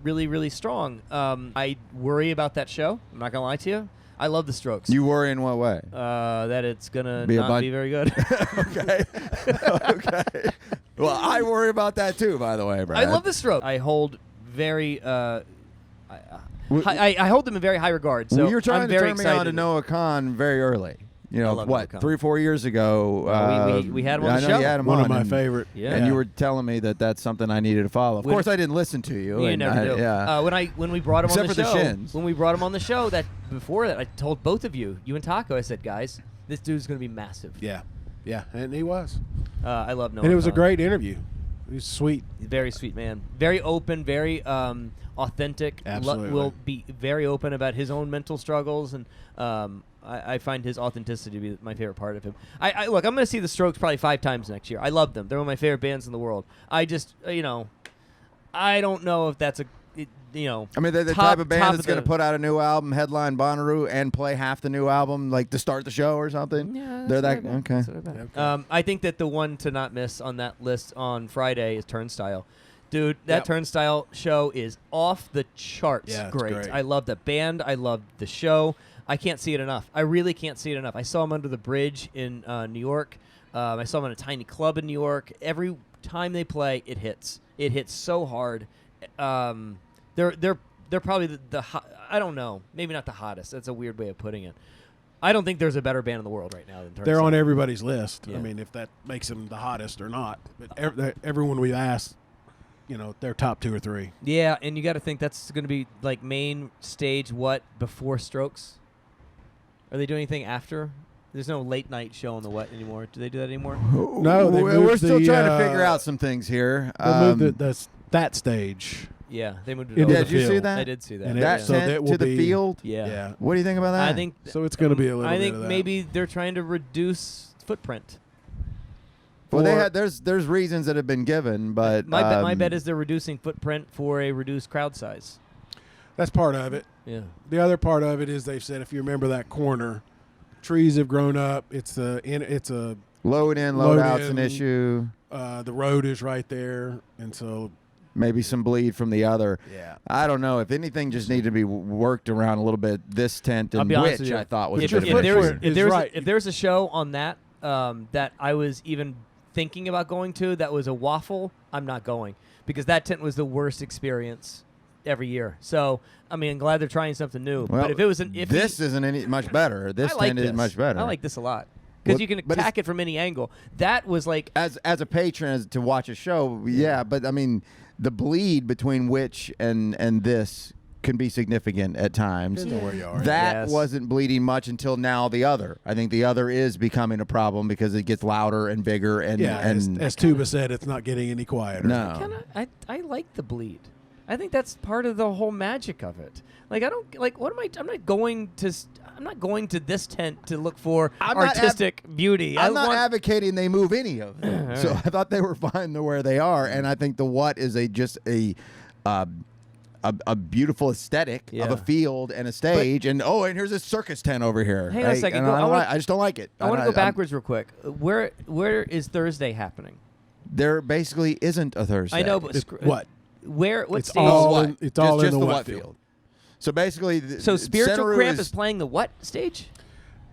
S2: really, really strong. I worry about that show. I'm not gonna lie to you. I love the Strokes.
S1: You worry in what way?
S2: That it's gonna
S1: Be a
S2: not be very good.
S1: Okay. Okay. Well, I worry about that too, by the way, Brad.
S2: I love the Strokes. I hold very. I
S1: W-
S2: hold them in very high regard. So
S1: you were trying
S2: I'm
S1: to
S2: very
S1: turn me
S2: excited.
S1: on to Noah Kahan very early.
S2: I love Noah
S1: What,
S2: Kahan.
S1: 3-4 years ago?
S2: We had him on the
S1: I know
S2: show.
S1: you had him
S3: One
S1: on,
S3: of my
S1: and-
S3: favorite.
S2: Yeah.
S1: And you were telling me that that's something I needed to follow. Of
S2: When-
S1: course, I didn't listen to you.
S2: You
S1: and
S2: never do.
S1: Yeah.
S2: When we brought him
S1: Except
S2: on
S1: for
S2: the
S1: the
S2: show,
S1: shins.
S2: when we brought him on the show, that before that, I told both of you and Taco, I said, guys, this dude's gonna be massive.
S3: Yeah. Yeah, and he was.
S2: I love Noah.
S3: And it was a
S2: Kahan.
S3: great interview. He was sweet.
S2: Very sweet man. Very open. Very authentic.
S3: Absolutely.
S2: Will be very open about his own mental struggles, and I find his authenticity to be my favorite part of him. I look. I'm going to see the Strokes probably 5 times next year. I love them. They're one of my favorite bands in the world. I just I don't know if that's
S1: I mean, they're the
S2: top-
S1: type of band
S2: top
S1: that's
S2: of
S1: going to
S2: the-
S1: put out a new album, headline Bonnaroo, and play half the new album, like to start the show or something.
S2: Yeah,
S1: They're
S2: that's
S1: that
S2: not bad.
S1: okay.
S2: That's not bad. I think that the one to not miss on that list on Friday is Turnstile. Dude, that
S3: Yep.
S2: Turnstile show is off the charts.
S3: Yeah, it's
S2: great.
S3: great.
S2: I love the band. I love the show. I can't see it enough. I really can't see it enough. I saw them under the bridge in New York. I saw them in a tiny club in New York. Every time they play, it hits. It hits so hard. They're probably the I don't know, maybe not the hottest. That's a weird way of putting it. I don't think there's a better band in the world right now than Turnstile.
S3: They're on everybody's list.
S2: Yeah.
S3: I mean, if that makes them the hottest or not. But everyone we've asked, they're top 2 or 3.
S2: Yeah, and you got to think that's going to be like main stage before Strokes? Are they doing anything after? There's no late night show on the What anymore. Do they do that anymore?
S3: No, they
S1: we're
S3: moved
S1: still
S3: the,
S1: trying to figure out some things here.
S3: They moved that stage.
S2: Yeah, they moved it
S3: Into
S2: over.
S1: Yeah,
S3: the
S1: did you see
S3: field.
S1: that?
S2: I did see that.
S3: And it-
S2: yeah.
S1: That
S3: so
S1: tent
S3: that will
S1: to the
S3: be-
S1: field.
S2: yeah.
S1: What do you think about that?
S2: I think
S3: So it's gonna be a little
S2: I
S3: bit
S2: think
S3: of that.
S2: maybe they're trying to reduce footprint.
S1: Well, they
S2: for-
S1: had there's reasons that have been given, but
S2: my bet is they're reducing footprint for a reduced crowd size.
S3: That's part of it.
S2: Yeah.
S3: The other part of it is they've said, if you remember that corner, trees have grown up. It's a
S1: load in,
S3: Load
S1: load out's
S3: in.
S1: an issue.
S3: the road is right there, and so
S1: Maybe some bleed from the other.
S3: yeah.
S1: I don't know. If anything just needed to be worked around a little bit, this tent
S2: I'll
S1: and
S2: be honest with
S1: which
S2: you.
S1: I thought was
S2: If,
S1: a bit
S2: if
S1: of an
S2: there's
S1: issue.
S3: is right.
S2: if there's a show on that that I was even thinking about going to that was a waffle, I'm not going because that tent was the worst experience every year. So I mean, I'm glad they're trying something new.
S1: Well,
S2: but if it was
S1: this isn't any much better. This
S2: I like
S1: tent is
S2: this.
S1: much better.
S2: I like this a lot because
S1: Well,
S2: you can
S1: but
S2: attack it from any angle. That was like
S1: as a patron to watch a show, yeah. But I mean, the bleed between which and this can be significant at times.
S3: Depends on where you are.
S1: That
S2: Yes.
S1: wasn't bleeding much until now. The other, I think, the other is becoming a problem because it gets louder and bigger and
S3: Yeah,
S1: and
S3: as Tuba said, it's not getting any quieter.
S1: no.
S2: I like the bleed. I think that's part of the whole magic of it. Like I don't like. What am I? I'm not going to this tent to look for artistic beauty.
S1: I'm not advocating they move any of them. So I thought they were fine where they are, and I think the what is just a beautiful aesthetic of a field and a stage, and here's a circus tent over here.
S2: Hang on a second.
S1: I just don't like it.
S2: I want to go backwards real quick. Where is Thursday happening?
S1: There basically isn't a Thursday.
S2: I know, but
S4: what?
S2: What
S4: it's
S2: stage?
S4: all it's all
S1: just
S4: in the
S1: what
S4: field.
S1: So basically,
S2: Spiritual
S1: Bonnaroo
S2: Cramp is playing the what stage?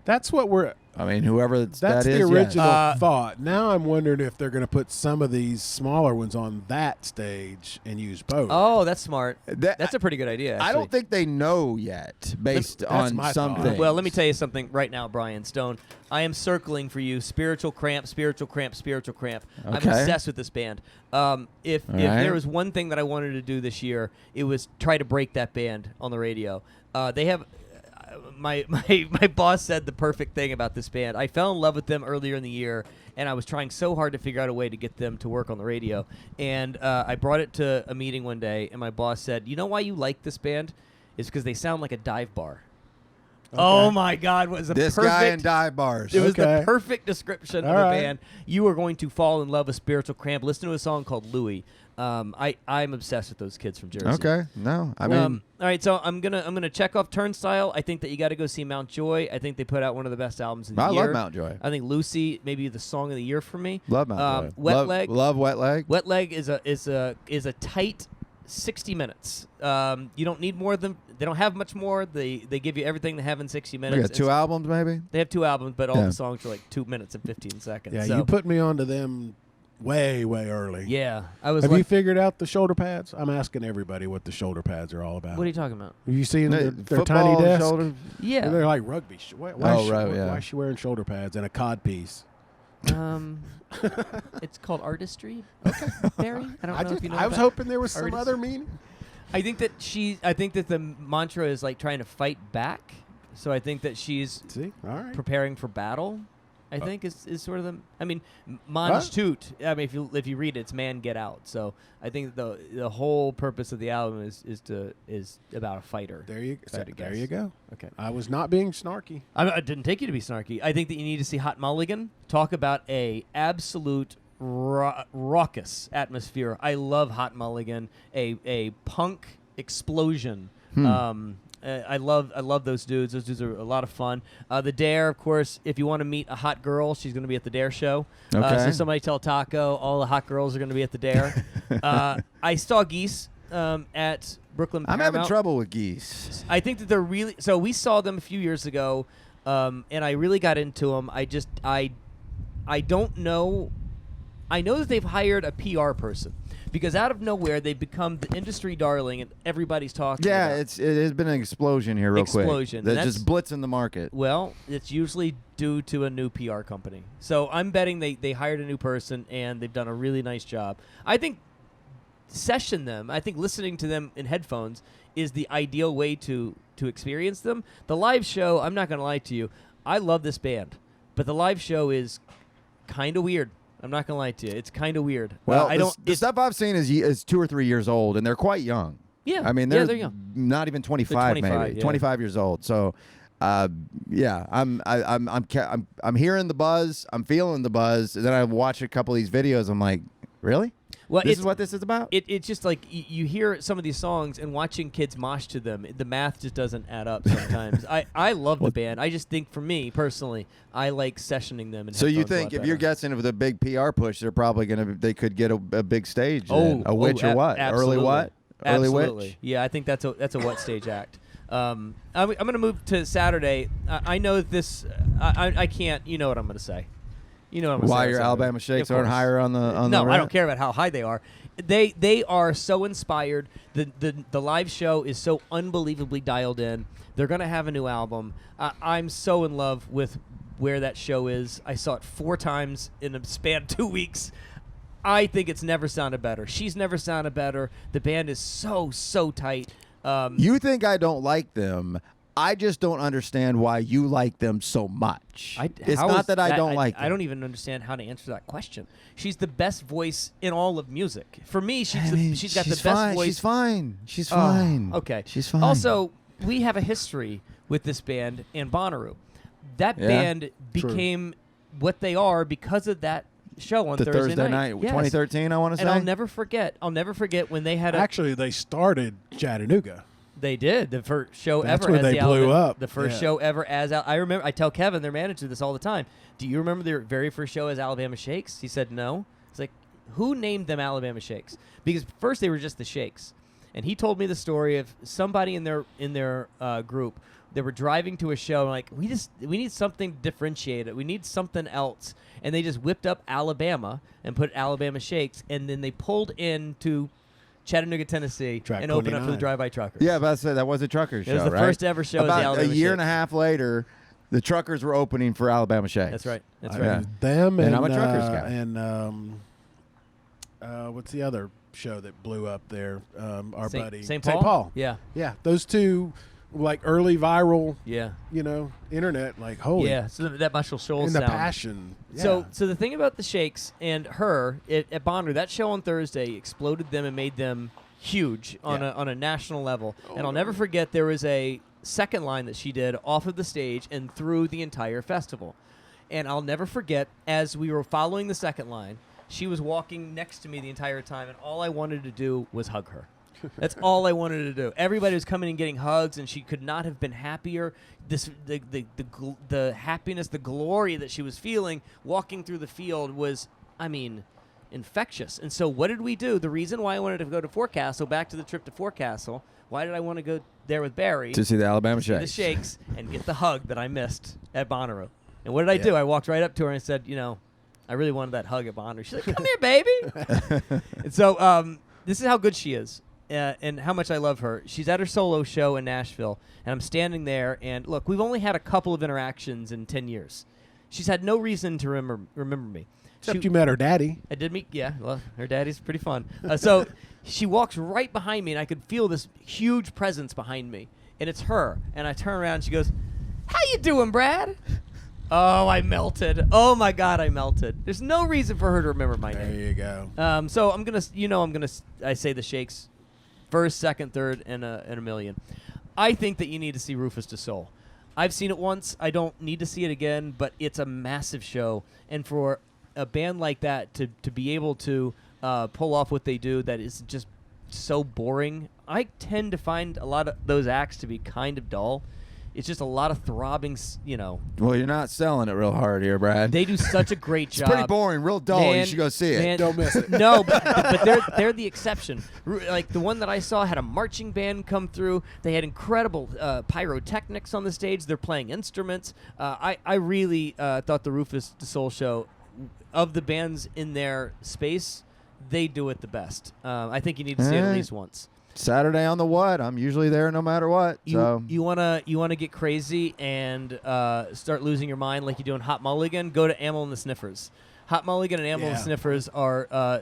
S4: That's what we're.
S1: I mean, whoever
S4: That's
S1: that
S4: the
S1: is,
S4: original
S1: yeah.
S4: thought. Now I'm wondering if they're going to put some of these smaller ones on that stage and use both.
S2: Oh, that's smart. That's a pretty good idea. Actually.
S1: I don't think they know yet, based on
S4: my
S1: something.
S4: thought.
S2: Well, let me tell you something right now, Bryan Stone. I am circling for you Spiritual Cramp, Spiritual Cramp, Spiritual Cramp. I'm
S1: Okay.
S2: obsessed with this band. If there was one thing that I wanted to do this year, it was try to break that band on the radio. They have my boss said the perfect thing about this band. I fell in love with them earlier in the year, and I was trying so hard to figure out a way to get them to work on the radio. And I brought it to a meeting one day, and my boss said, "You know why you like this band? It's because they sound like a dive bar." Okay. Oh my God! Was
S1: this guy in dive bars?
S2: It was the perfect description of a
S4: right.
S2: band. You are going to fall in love with Spiritual Cramp. Listen to a song called Louie. I'm obsessed with those kids from Jersey.
S1: Okay, no, I mean,
S2: all right. So I'm gonna check off Turnstile. I think that you got to go see Mount Joy. I think they put out one of the best albums of the year.
S1: I love Mount Joy.
S2: I think Lucy maybe the song of the year for me.
S1: Love Mount Joy.
S2: Wet Leg.
S1: Love Wet Leg.
S2: Wet Leg is a tight 60 minutes. You don't need more than. They don't have much more. They give you everything they have in 60 minutes.
S1: We got 2 albums, maybe.
S2: They have 2 albums, but all the songs are like 2 minutes and 15 seconds.
S4: Yeah,
S2: so.
S4: you put me onto them way early.
S2: Yeah, I was.
S4: Have you figured out the shoulder pads? I'm asking everybody what the shoulder pads are all about.
S2: What are you talking about?
S4: Have you seen their tiny
S1: Football
S4: desk?
S1: shoulder.
S2: Yeah,
S4: They're like rugby. Why is she wearing shoulder pads and a cod piece?
S2: It's called artistry. Okay, Barry. I don't know if you know.
S4: I was hoping there was some
S2: artist.
S4: other meaning.
S2: I think that the mantra is like trying to fight back. So I think that she's
S4: all right.
S2: preparing for battle. I think is sort of the. I mean, Manj Toot. I mean, if you read it, it's man get out. So I think the whole purpose of the album is about a fighter.
S4: There you go.
S2: Okay.
S4: I was not being snarky.
S2: I didn't take you to be snarky. I think that you need to see Hot Mulligan. Talk about a absolute raucous atmosphere. I love Hot Mulligan. A punk explosion. I love those dudes. Those dudes are a lot of fun. The Dare, of course, if you want to meet a hot girl, she's going to be at the Dare show.
S1: Okay.
S2: So somebody tell Taco all the hot girls are going to be at the Dare. I saw Geese at Brooklyn Paramount.
S1: I'm having trouble with Geese.
S2: I think that they're really... So we saw them a few years ago, and I really got into them. I don't know... I know that they've hired a PR person. Because out of nowhere, they've become the industry darling, and everybody's talking about it.
S1: It has been an explosion here real quick. That's just blitzing the market.
S2: Well, it's usually due to a new PR company. So I'm betting they hired a new person, and they've done a really nice job. I think listening to them in headphones is the ideal way to experience them. The live show, I'm not going to lie to you, I love this band, but the live show is kind of weird. I'm not gonna lie to you; it's kind of weird.
S1: Well, the stuff I've seen is 2 or 3 years old, and they're quite young.
S2: Yeah,
S1: I mean
S2: they're young.
S1: Not even 25, maybe 25 years old. So, yeah, I'm hearing the buzz, I'm feeling the buzz, and then I watch a couple of these videos. I'm like, really?
S2: Well,
S1: this is what this is about?
S2: It's just like you hear some of these songs and watching kids mosh to them, the math just doesn't add up sometimes. I love the band. I just think for me personally, I like sessioning them.
S1: So you think if you're guessing with a big PR push, they're probably they could get a big stage? A witch or what?
S2: Absolutely.
S1: Early what?
S2: Absolutely.
S1: Early witch?
S2: Yeah, I think that's a what stage act. I'm going to move to Saturday. I know that this. I can't. You know what I'm going to say. You know what I'm
S1: Why
S2: saying,
S1: your Alabama Shakes aren't higher on the
S2: No, I don't care about how high they are. They are so inspired. The live show is so unbelievably dialed in. They're going to have a new album. I'm so in love with where that show is. I saw it 4 times in a span of 2 weeks. I think it's never sounded better. She's never sounded better. The band is so tight.
S1: You think I don't like them. I just don't understand why you like them so much. It's
S2: how
S1: not
S2: is
S1: that I don't like them.
S2: I don't even understand how to answer that question. She's the best voice in all of music. For me, she's got the best voice.
S1: She's fine. She's fine.
S2: Okay.
S1: She's fine.
S2: Also, we have a history with this band and Bonnaroo. That band became what they are because of that show on
S1: Thursday night.
S2: Yes.
S1: 2013, I want to say.
S2: And I'll never forget when they had
S4: Actually, they started Chattanooga.
S2: They did the first show
S4: That's
S2: ever.
S4: where
S2: as
S4: they
S2: the
S4: blew
S2: Alabama,
S4: up.
S2: The first
S4: Yeah.
S2: show ever as I remember. I tell Kevin, their manager, this all the time. Do you remember their very first show as Alabama Shakes? He said no. It's like, who named them Alabama Shakes? Because first they were just the Shakes, and he told me the story of somebody in their group. They were driving to a show and like, we need something differentiated. We need something else, and they just whipped up Alabama and put Alabama Shakes, and then they pulled into Chattanooga, Tennessee,
S4: Track
S2: and opened up for the
S4: 29.
S2: Drive-By Truckers.
S1: Yeah, but that was a trucker show,
S2: It was the
S1: right?
S2: first ever show as the
S1: About
S2: Alabama
S1: a year
S2: Shakes.
S1: and a half later, the truckers were opening for Alabama Shakes.
S2: That's right. That's
S4: I
S2: right.
S4: mean, them
S1: And
S4: and
S1: I'm a truckers guy.
S4: And what's the other show that blew up there? Our buddy
S2: St. Paul? Yeah.
S4: Yeah, those two, like early viral,
S2: Yeah.
S4: internet, like holy.
S2: Yeah. So that Marshall Shoals
S4: And the
S2: sound.
S4: passion. Yeah.
S2: So the thing about the Shakes and her at Bonnaroo, that show on Thursday exploded them and made them huge on a national level. And I'll never forget there was a second line that she did off of the stage and through the entire festival. And I'll never forget, as we were following the second line, she was walking next to me the entire time, and all I wanted to do was hug her. That's all I wanted to do. Everybody was coming and getting hugs, and she could not have been happier. The happiness, the glory that she was feeling walking through the field was, infectious. And so what did we do? The reason why I wanted to go to Forecastle, back to the trip to Forecastle, why did I want to go there with Barry?
S1: To see the Alabama
S2: See the
S1: Shakes.
S2: Shakes and get the hug that I missed at Bonnaroo. And what did I do? I walked right up to her and said, I really wanted that hug at Bonnaroo. She's like, come here, baby. And so this is how good she is and how much I love her. She's at her solo show in Nashville, and I'm standing there. And look, we've only had a couple of interactions in 10 years. She's had no reason to remember me.
S4: Except you met her daddy.
S2: I did meet, well, her daddy's pretty fun. So she walks right behind me, and I could feel this huge presence behind me. And it's her. And I turn around, and she goes, how you doing, Brad? Oh, I melted. Oh, my God, I melted. There's no reason for her to remember my
S4: There
S2: name.
S4: you go.
S2: So I'm going to, I say the Shakes first, second, third, and a million. I think that you need to see Rufus Du Sol. I've seen it once. I don't need to see it again, but it's a massive show. And for a band like that to be able to pull off what they do that is just so boring, I tend to find a lot of those acts to be kind of dull. It's just a lot of throbbing,
S1: Well, you're not selling it real hard here, Brad.
S2: They do such a great job.
S1: It's pretty boring, real dull.
S2: Man,
S1: You should go see it.
S2: man,
S4: Don't miss it.
S2: No, but they're the exception. Like the one that I saw had a marching band come through. They had incredible pyrotechnics on the stage. They're playing instruments. I really thought the Rufus Du Sol show, of the bands in their space, they do it the best. I think you need to see it at least once.
S1: Saturday on the what? I'm usually there no matter what. So
S2: You wanna get crazy and start losing your mind like you do in Hot Mulligan? Go to Amyl and the Sniffers. Hot Mulligan and Amyl and the Sniffers are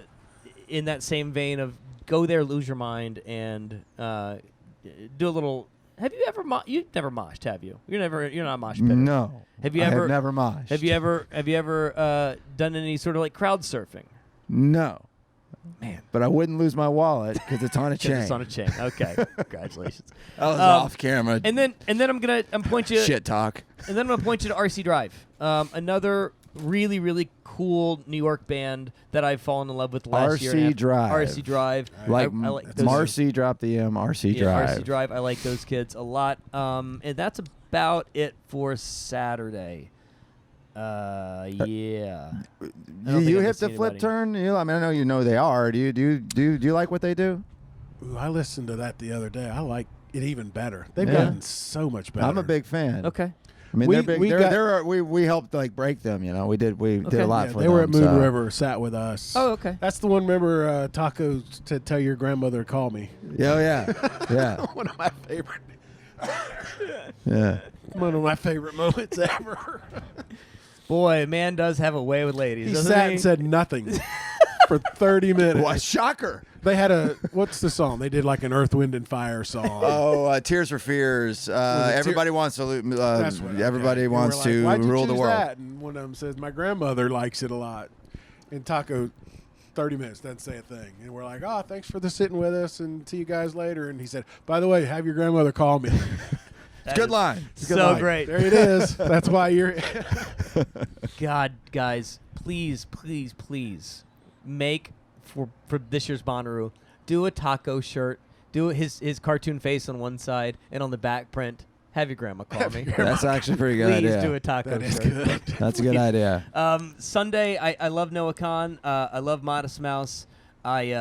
S2: in that same vein of go there, lose your mind, and do a little. Have you ever? You've never moshed, have you? You're not a mosh pitter.
S1: no.
S2: Have you
S1: I
S2: ever?
S1: have never moshed.
S2: Have you ever done any sort of like crowd surfing?
S1: No.
S2: Man.
S1: But I wouldn't lose my wallet because it's on a chain.
S2: It's on a chain. Okay. Congratulations.
S1: That was off camera.
S2: And then I'm point you.
S1: Shit talk.
S2: And then I'm going to point you to RC Drive, another really, really cool New York band that I've fallen in love with last year.
S1: RC Drive.
S2: RC Drive.
S1: Like,
S2: I like those.
S1: Marcy, drop the M, RC Drive.
S2: RC Drive. I like those kids a lot. And that's about it for Saturday. Yeah.
S1: You hit the flip turn? I know you know they are. Do you like what they do?
S4: Ooh, I listened to that the other day. I like it even better. They've gotten so much better.
S1: I'm a big fan.
S2: Okay.
S1: I mean,
S4: We-
S1: they're big.
S4: we
S1: We helped like break them. We did a lot
S4: Yeah,
S1: for
S4: they
S1: them.
S4: were at Moon
S1: so.
S4: River, sat with us.
S2: Oh, okay.
S4: That's the one. Remember, tacos to tell your grandmother to call me.
S1: Oh yeah, yeah,
S4: One of my favorite.
S1: yeah.
S4: One of my favorite moments ever.
S2: Boy, man does have a way with ladies.
S4: He
S2: doesn't
S4: sat
S2: he?
S4: and said nothing. for 30 minutes.
S1: What shocker!
S4: They had what's the song? They did like an Earth, Wind, and Fire song.
S1: Oh, Tears for Fears. Everybody wants to.
S4: That's what,
S1: everybody
S4: and
S1: wants
S4: we're
S1: to
S4: like, "Why'd you
S1: rule the
S4: choose
S1: world.
S4: that?" And one of them says, "My grandmother likes it a lot." And Taco, 30 minutes, doesn't say a thing. And we're like, "Oh, thanks for sitting with us, and see you guys later." And he said, "By the way, have your grandmother call me."
S1: It's a good line. It's a good
S2: So
S1: line.
S2: great.
S4: There it is. That's why you're.
S2: God, guys, please make for this year's Bonnaroo, do a Taco shirt, do his cartoon face on one side, and on the back print, have your grandma call me.
S1: That's actually a pretty good
S2: Please
S1: idea.
S2: do a Taco
S4: That is
S2: shirt.
S4: good.
S1: That's a good idea.
S2: Sunday, I love Noah Khan. I love Modest Mouse. I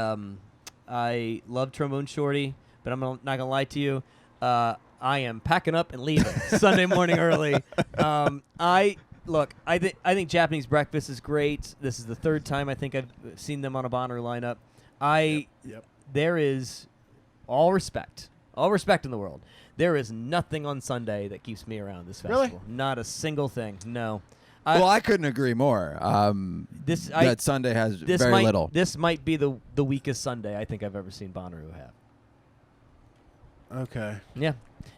S2: love Trombone Shorty, but I'm not gonna lie to you. I am packing up and leaving Sunday morning early. I think Japanese breakfast is great. This is the third time I think I've seen them on a Bonnaroo lineup.
S4: Yep.
S2: There is all respect in the world. There is nothing on Sunday that keeps me around this
S4: Really?
S2: festival. Not a single thing. No.
S1: Well, I couldn't agree more. That Sunday has very little.
S2: This might be the weakest Sunday I think I've ever seen Bonnaroo have.
S4: Okay.
S2: Yeah.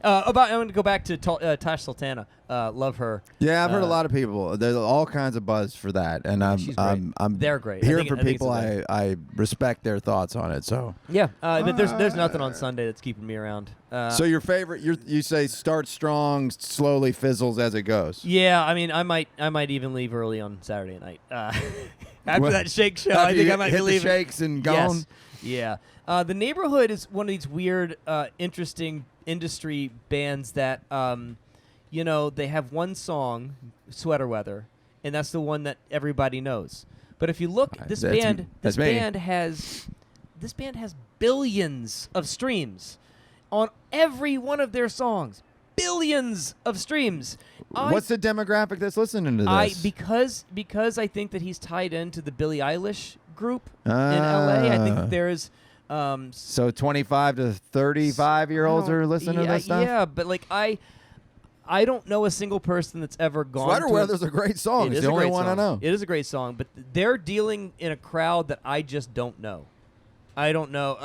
S2: I'm going to go back to Tash Sultana. Love her.
S1: Yeah, I've heard a lot of people. There's all kinds of buzz for that, and
S2: She's great.
S1: I'm
S2: They're great.
S1: hearing
S2: I
S1: from
S2: think it's
S1: people.
S2: a
S1: I respect their thoughts on it. So
S2: Yeah, but there's nothing on Sunday that's keeping me around.
S1: so your favorite? You say start strong, slowly fizzles as it goes.
S2: Yeah, I mean, I might even leave early on Saturday night. After
S1: Well,
S2: that shake show,
S1: After
S2: I think
S1: you
S2: I might
S1: hit
S2: be leaving.
S1: the shakes and gone.
S2: Yes. Yeah. The Neighborhood is one of these weird, interesting industry bands that, they have one song, Sweater Weather, and that's the one that everybody knows. But if you look, this band has billions of streams on every one of their songs. Billions of streams.
S1: What's the demographic that's listening to this?
S2: Because I think that he's tied into the Billie Eilish group in LA. I think that there's
S1: so 25 to 35-year-olds are listening to this stuff?
S2: Yeah, but like I don't know a single person that's ever gone
S1: Sweater
S2: to
S1: Weather's a great song. It's the only one I know.
S2: It is a great song, but they're dealing in a crowd that I just don't know. I don't know.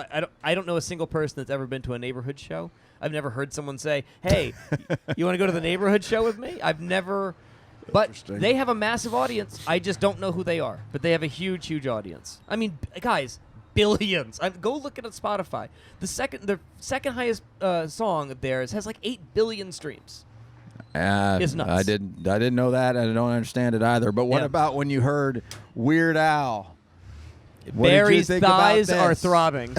S2: I don't know a single person that's ever been to a Neighborhood show. I've never heard someone say, "Hey, you want to go to the Neighborhood show with me?" I've never. But they have a massive audience. I just don't know who they are. But they have a huge, huge audience. I mean, guys, billions. Go look at Spotify. The second highest song of theirs has like 8 billion streams. It's nuts.
S1: I didn't know that. I don't understand it either. But what about when you heard Weird Al? What did you
S2: Barry's
S1: think about
S2: thighs
S1: this?
S2: are throbbing.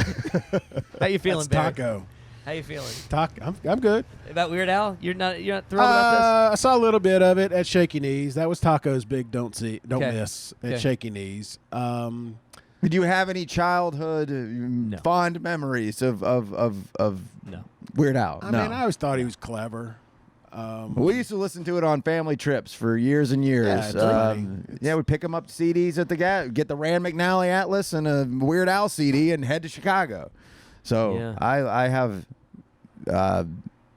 S2: How you feeling, Barry?
S4: Taco.
S2: How you feeling?
S4: I'm good.
S2: About Weird Al? You're not thrilled about
S4: I saw a little bit of it at Shaky Knees. That was Taco's big don't
S2: Okay.
S4: miss at
S2: Okay.
S4: Shaky Knees.
S1: Did you have any childhood fond memories of
S2: No.
S1: Weird Al?
S4: I mean, I always thought he was clever.
S1: We used to listen to it on family trips for years and years.
S4: Yeah, it's funny.
S1: We'd pick them up CDs at the get the Rand McNally Atlas and a Weird Al CD and head to Chicago. So
S2: Yeah.
S1: I have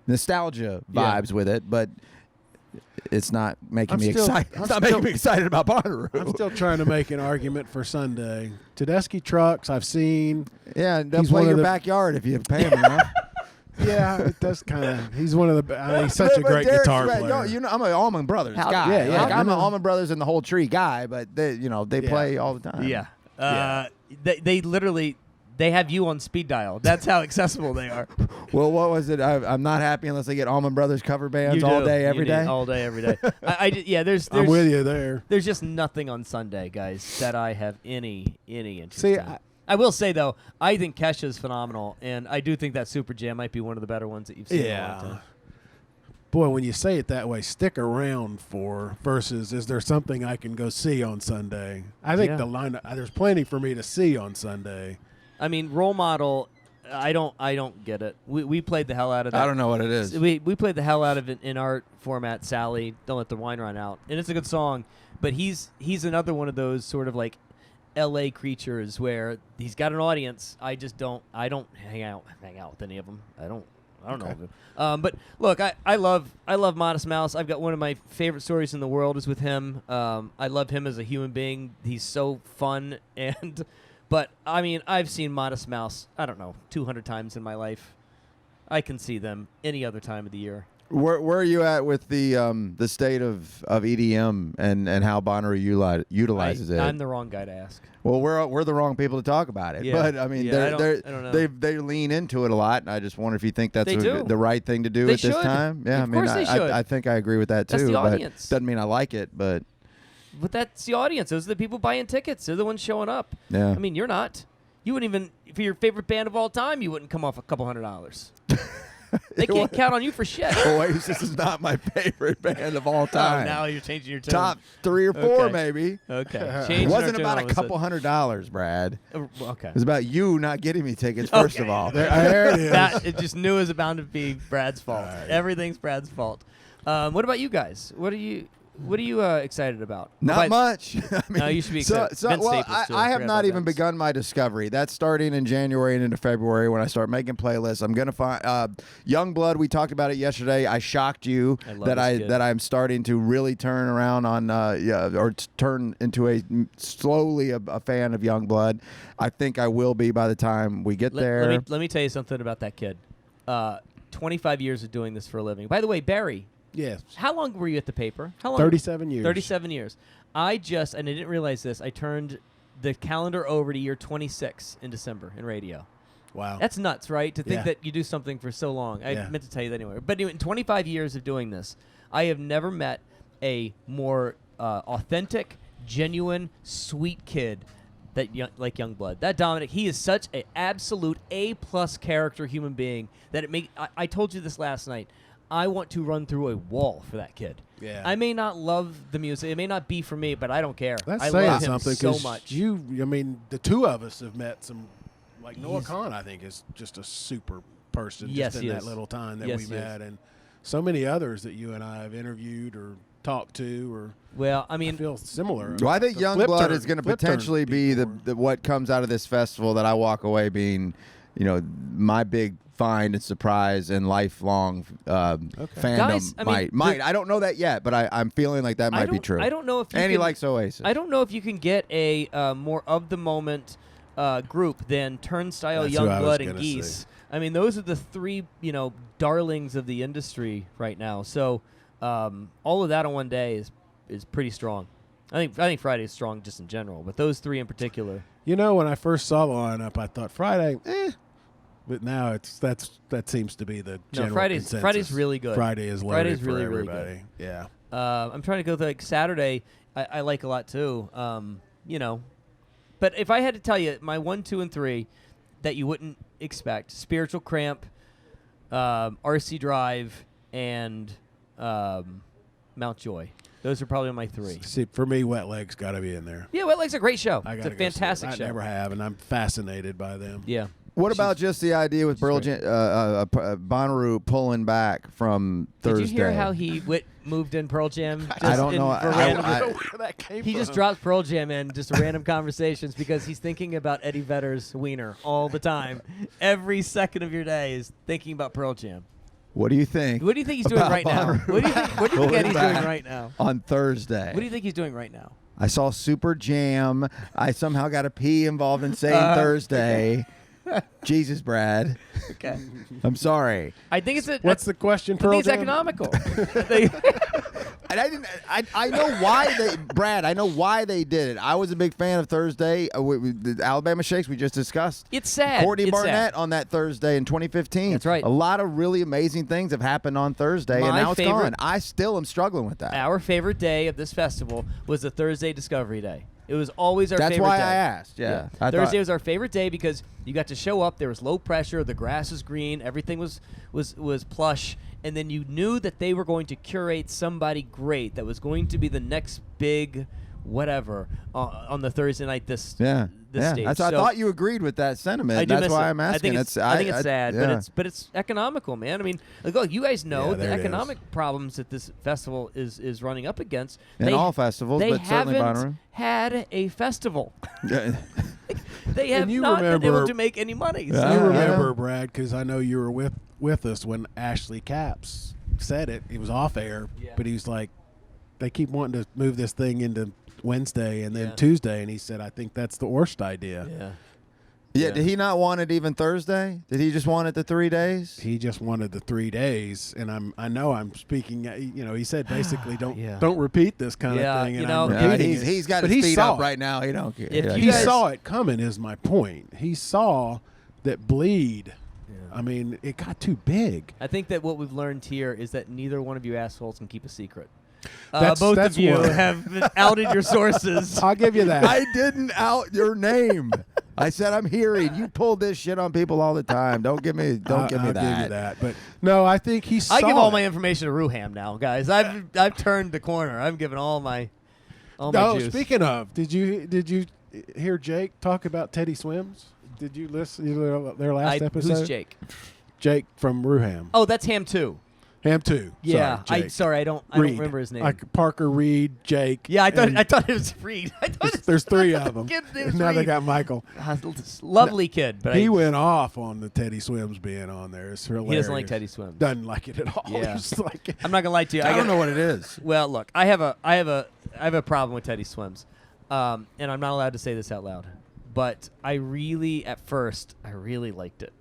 S1: nostalgia vibes with it, but it's not making me excited. It's not making me excited about Bonnaroo.
S4: I'm still trying to make an argument for Sunday. Tedeschi trucks I've seen.
S1: Yeah, they'll
S4: He's
S1: play
S4: one
S1: your
S4: of the-
S1: backyard if you pay him enough.
S4: Yeah, it does kind of. He's one of the. He's such a
S1: But
S4: great
S1: Derek's
S4: guitar
S1: right.
S4: player.
S1: I'm an Allman Brothers guy.
S4: Yeah,
S1: Like,
S4: I
S1: I'm an
S4: know.
S1: Allman Brothers and the whole tree guy, but they play all the time.
S2: Yeah. They literally they have you on speed dial. That's how accessible they are.
S1: Well, what was it? I'm not happy unless I get Allman Brothers cover bands
S2: You
S1: all
S2: do.
S1: day,
S2: You
S1: every
S2: do.
S1: day.
S2: All day, every day. There's
S4: I'm with you there.
S2: There's just nothing on Sunday, guys, that I have any interest
S4: See,
S2: in. I will say, though, I think Kesha's phenomenal, and I do think that Super Jam might be one of the better ones that you've seen in a long time.
S4: Boy, when you say it that way, stick around for versus is there something I can go see on Sunday? I think the lineup, there's plenty for me to see on Sunday.
S2: I mean, Role Model, I don't get it. We played the hell out of that.
S1: I don't know what it is.
S2: We played the hell out of it in our format, Sally, Don't Let the Wine Run Out. And it's a good song, but he's another one of those sort of like LA creatures where he's got an audience. I don't hang out with any of them. I I don't know of him. But look, I love Modest Mouse. I've got one of my favorite stories in the world is with him. I love him as a human being. He's so fun but I mean, I've seen Modest Mouse, I don't know, 200 times in my life. I can see them any other time of the year.
S1: Where are you at with the state of EDM and how Bonnaroo utilizes it?
S2: I'm the wrong guy to ask.
S1: Well, we're the wrong people to talk about it.
S2: Yeah.
S1: But I mean,
S2: I don't know.
S1: they lean into it a lot, and I just wonder if you think that's
S2: They do.
S1: the right thing to do
S2: They
S1: at this
S2: should.
S1: time. Yeah,
S2: Of
S1: I mean,
S2: course they should.
S1: I think I agree with that too.
S2: That's the
S1: but
S2: audience.
S1: doesn't mean I like it, but
S2: That's the audience. Those are the people buying tickets. They're the ones showing up.
S1: yeah.
S2: I mean, you're not. You wouldn't even, for your favorite band of all time, you wouldn't come off a couple $100. They can't count on you for shit.
S1: Oasis is not my favorite band of all time.
S2: Now you're changing your tone.
S1: Top 3 or 4,
S2: Okay.
S1: maybe.
S2: Okay.
S1: It
S2: Changing
S1: wasn't
S2: our
S1: about
S2: tone
S1: a
S2: all of
S1: couple $100, Brad.
S2: Okay.
S1: It was about you not getting me tickets, first of all.
S4: There it is.
S2: That it just knew it was bound to be Brad's fault.
S4: Right.
S2: Everything's Brad's fault. What about you guys? What are you excited about?
S1: Not much. I mean,
S2: No, you should be excited. Vince
S1: well,
S2: Staples, too.
S1: I have
S2: Forgot
S1: not
S2: about
S1: even
S2: Vince.
S1: begun my discovery. That's starting in January and into February when I start making playlists. I'm gonna find Youngblood. We talked about it yesterday. I shocked you
S2: I love
S1: that
S2: this kid.
S1: that I'm starting to really turn around on turn into slowly a fan of Youngblood. I think I will be by the time we get there.
S2: Let me tell you something about that kid. 25 years of doing this for a living. By the way, Barry,
S4: Yes.
S2: how long were you at the paper? How long?
S4: 37 years.
S2: 37 years. And I didn't realize this, I turned the calendar over to year 26 in December in radio.
S4: Wow.
S2: That's nuts, right? To think
S4: Yeah.
S2: that you do something for so long. I
S4: Yeah.
S2: meant to tell you that anyway. But anyway, in 25 years of doing this, I have never met a more authentic, genuine, sweet kid like Youngblood. That Dominic, he is such an absolute A-plus character human being that I told you this last night. I want to run through a wall for that kid.
S4: Yeah.
S2: I may not love the music. It may not be for me, but I don't care.
S4: That's
S2: I
S4: saying
S2: love him
S4: something
S2: so
S4: 'cause
S2: much.
S4: I mean, the two of us have met some, like Noah
S2: He's-
S4: Khan, I think, is just a super person
S2: Yes,
S4: just
S2: he
S4: in that
S2: is.
S4: little time that
S2: Yes,
S4: we
S2: he is.
S4: met. And so many others that you and I have interviewed or talked to or
S2: Well, I
S4: I
S2: mean,
S4: feel similar.
S1: Well, I think
S4: The flip
S1: Youngblood
S4: turn-
S1: is going to
S4: flip turn
S1: potentially be
S4: people.
S1: the what comes out of this festival that I walk away being, my big find and surprise and lifelong fandom.
S2: Guys, I mean,
S1: might. I don't know that yet, but I'm feeling like that might be true.
S2: I don't know if you
S1: And he
S2: can-
S1: likes Oasis.
S2: I don't know if you can get a more of the moment group than Turnstile,
S4: That's who I was
S2: Youngblood, and
S4: gonna
S2: Geese.
S4: say.
S2: I mean, those are the three darlings of the industry right now. So all of that on one day is pretty strong. I think Friday is strong just in general, but those three in particular.
S4: When I first saw the lineup, I thought Friday, but now that seems to be the general consensus.
S2: Friday's really good.
S4: Friday is loaded
S2: Friday's
S4: for
S2: really,
S4: everybody.
S2: really good.
S4: Yeah.
S2: I'm trying to go through, like Saturday. I like a lot too. But if I had to tell you my 1, 2, and 3 that you wouldn't expect: Spiritual Cramp, RC Drive, and Mount Joy. Those are probably my 3.
S4: See, for me, Wet Leg's got to be in there.
S2: Yeah, Wet Leg's a great show.
S4: I
S2: It's
S4: gotta
S2: a
S4: go see it.
S2: fantastic show.
S4: I never have, and I'm fascinated by them.
S2: Yeah.
S1: What about just the idea with Bonnaroo pulling back from Thursday?
S2: Did you hear how he moved in Pearl Jam?
S1: I don't know.
S2: For
S1: I
S2: random-
S1: don't know
S4: where that came
S2: He just drops Pearl Jam in just random conversations because he's thinking about Eddie Vedder's wiener all the time. Every second of your day is thinking about Pearl Jam.
S1: What do you think?
S2: What do you think he's doing
S1: about
S2: right now?
S1: Bonnaroo
S2: What do you think
S1: pulling
S2: Eddie's
S1: back
S2: doing right now?
S1: on Thursday?
S2: What do you think he's doing right now?
S1: I saw Super Jam. I somehow got a P involved in saying Thursday. Jesus, Brad.
S2: Okay.
S1: I'm sorry.
S2: I think it's
S4: What's the question,
S2: I
S4: Pearl
S2: think it's
S4: Jam?
S2: economical.
S1: And I didn't. I know why they, Brad. I know why they did it. I was a big fan of Thursday. The Alabama Shakes we just discussed.
S2: It's sad.
S1: Courtney
S2: It's
S1: Barnett
S2: sad.
S1: on that Thursday in 2015.
S2: That's right.
S1: A lot of really amazing things have happened on Thursday,
S2: My
S1: and now it's
S2: favorite-
S1: gone. I still am struggling with that.
S2: Our favorite day of this festival was the Thursday Discovery Day. It was always our
S1: That's
S2: favorite
S1: why
S2: day.
S1: I asked. Yeah. I
S2: Thursday
S1: thought-
S2: was our favorite day because you got to show up. There was low pressure. The grass was green. Everything was plush. And then you knew that they were going to curate somebody great that was going to be the next big whatever on the Thursday night this stage.
S1: That's, I
S2: So
S1: thought you agreed with that sentiment.
S2: I do
S1: That's
S2: miss
S1: why
S2: it.
S1: I'm asking.
S2: I think it's sad,
S1: yeah.
S2: but it's economical, man. I mean, look, you guys know
S4: Yeah,
S2: the
S4: there it
S2: economic problems that this festival is running up against.
S1: And all festivals,
S2: they
S1: but certainly
S2: haven't
S1: Bonnaroo.
S2: had a festival. They have
S4: And you
S2: not been able
S4: remember-
S2: to make any money.
S1: Yeah.
S4: You remember, Brad, because I know you were with us when Ashley Capps said it. It was off air,
S2: Yeah.
S4: but he's like, they keep wanting to move this thing into Wednesday and then
S2: Yeah.
S4: Tuesday, and he said, I think that's the worst idea.
S2: Yeah.
S1: Yeah,
S2: Yeah.
S1: did he not want it even Thursday? Did he just want it the 3 days?
S4: He just wanted the 3 days, and I know I'm speaking. He said basically
S2: Yeah.
S4: don't repeat this kind
S2: Yeah,
S4: of thing.
S2: you
S4: And
S2: know-
S4: I'm
S1: Yeah,
S4: repeating
S1: he's got
S4: But
S1: his
S4: he
S1: feet
S4: saw
S1: up
S4: it.
S1: right now. He don't care.
S2: If
S1: Yeah.
S2: you
S4: He
S2: guys-
S4: saw it coming. Is my point. He saw that bleed.
S2: Yeah.
S4: I mean, it got too big.
S2: I think that what we've learned here is that neither one of you assholes can keep a secret.
S4: That's-
S2: Both
S4: that's
S2: of you
S4: one.
S2: have outed your sources.
S4: I'll give you that.
S1: I didn't out your name. I said I'm hearing. You pull this shit on people all the time. Don't give me. Don't give me
S4: I'll
S1: that.
S4: give you that. But no, I think he saw
S2: I give all
S4: it.
S2: my information to Ruham now, guys. I've turned the corner. I'm giving all my
S4: No,
S2: juice.
S4: speaking of, did you hear Jake talk about Teddy Swims? Did you listen to their last episode?
S2: Who's Jake?
S4: Jake from Ruham.
S2: Oh, that's Ham too.
S4: Ham too.
S2: Yeah,
S4: Sorry, Jake.
S2: I don't remember his name.
S4: Like Parker, Reed, Jake.
S2: Yeah,
S4: and
S2: I thought it was Reed. I thought
S4: there's three of them.
S2: Kid's name's
S4: Now they
S2: Reed.
S4: got Michael.
S2: Lovely kid, but
S4: He went off on the Teddy Swims being on there. It's hilarious.
S2: he doesn't like Teddy Swims.
S4: Doesn't like it at all.
S2: Yeah.
S4: He's like,
S2: I'm not gonna lie to you.
S1: I don't
S2: got-
S1: know what it is.
S2: Well, look, I have a problem with Teddy Swims, and I'm not allowed to say this out loud. But at first, I really liked it,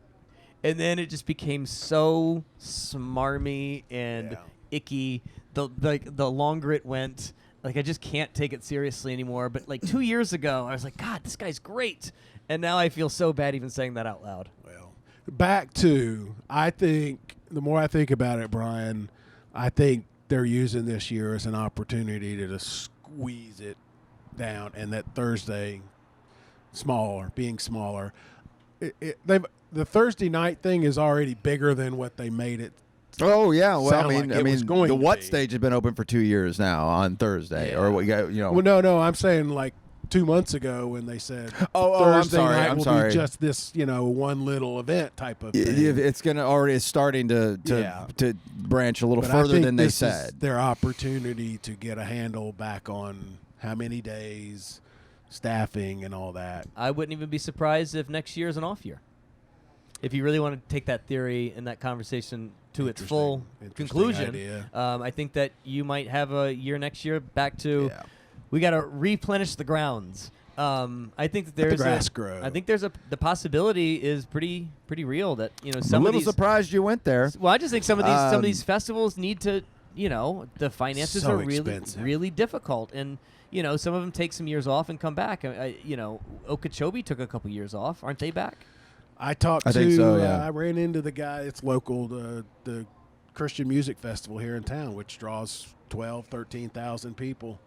S2: and then it just became so smarmy and
S4: Yeah.
S2: icky. The longer it went, like I just can't take it seriously anymore. But like 2 years ago, I was like, God, this guy's great, and now I feel so bad even saying that out loud.
S4: well, back to, I think, the more I think about it, Brian, I think they're using this year as an opportunity to just squeeze it down, and that Thursday, being smaller. The Thursday night thing is already bigger than what they made it.
S1: Oh yeah. Well,
S4: Sound like it was going
S1: the
S4: to
S1: what
S4: be.
S1: stage has been open for 2 years now on Thursday, or what you got?
S4: Well, no, I'm saying like 2 months ago when they said
S1: Oh, I'm
S4: Thursday
S1: sorry,
S4: night
S1: I'm
S4: will
S1: sorry.
S4: be just this, one little event type of thing.
S1: It's gonna already starting to
S4: Yeah.
S1: to branch a little
S4: But I
S1: further
S4: think
S1: than they
S4: this is
S1: said.
S4: their opportunity to get a handle back on how many days, staffing, and all that.
S2: I wouldn't even be surprised if next year is an off year. If you really want to take that theory and that conversation to its full
S4: Interesting
S2: conclusion,
S4: idea.
S2: I think that you might have a year next year back to
S1: Yeah.
S2: we got to replenish the grounds. I think that
S4: Let the
S2: there's
S4: grass grow.
S2: I think there's the possibility is pretty real that
S1: I'm a
S2: some of
S1: little
S2: these.
S1: surprised you went there.
S2: Well, I just think some of
S1: Um,
S2: these festivals need to the finances
S4: So
S2: are really
S4: expensive.
S2: really difficult and. Some of them take some years off and come back. Okeechobee took a couple years off. Aren't they back?
S4: I talked
S1: I think
S4: to,
S1: so, yeah.
S4: I ran into the guy that's local, the Christian Music Festival here in town, which draws 12, 13,000 people.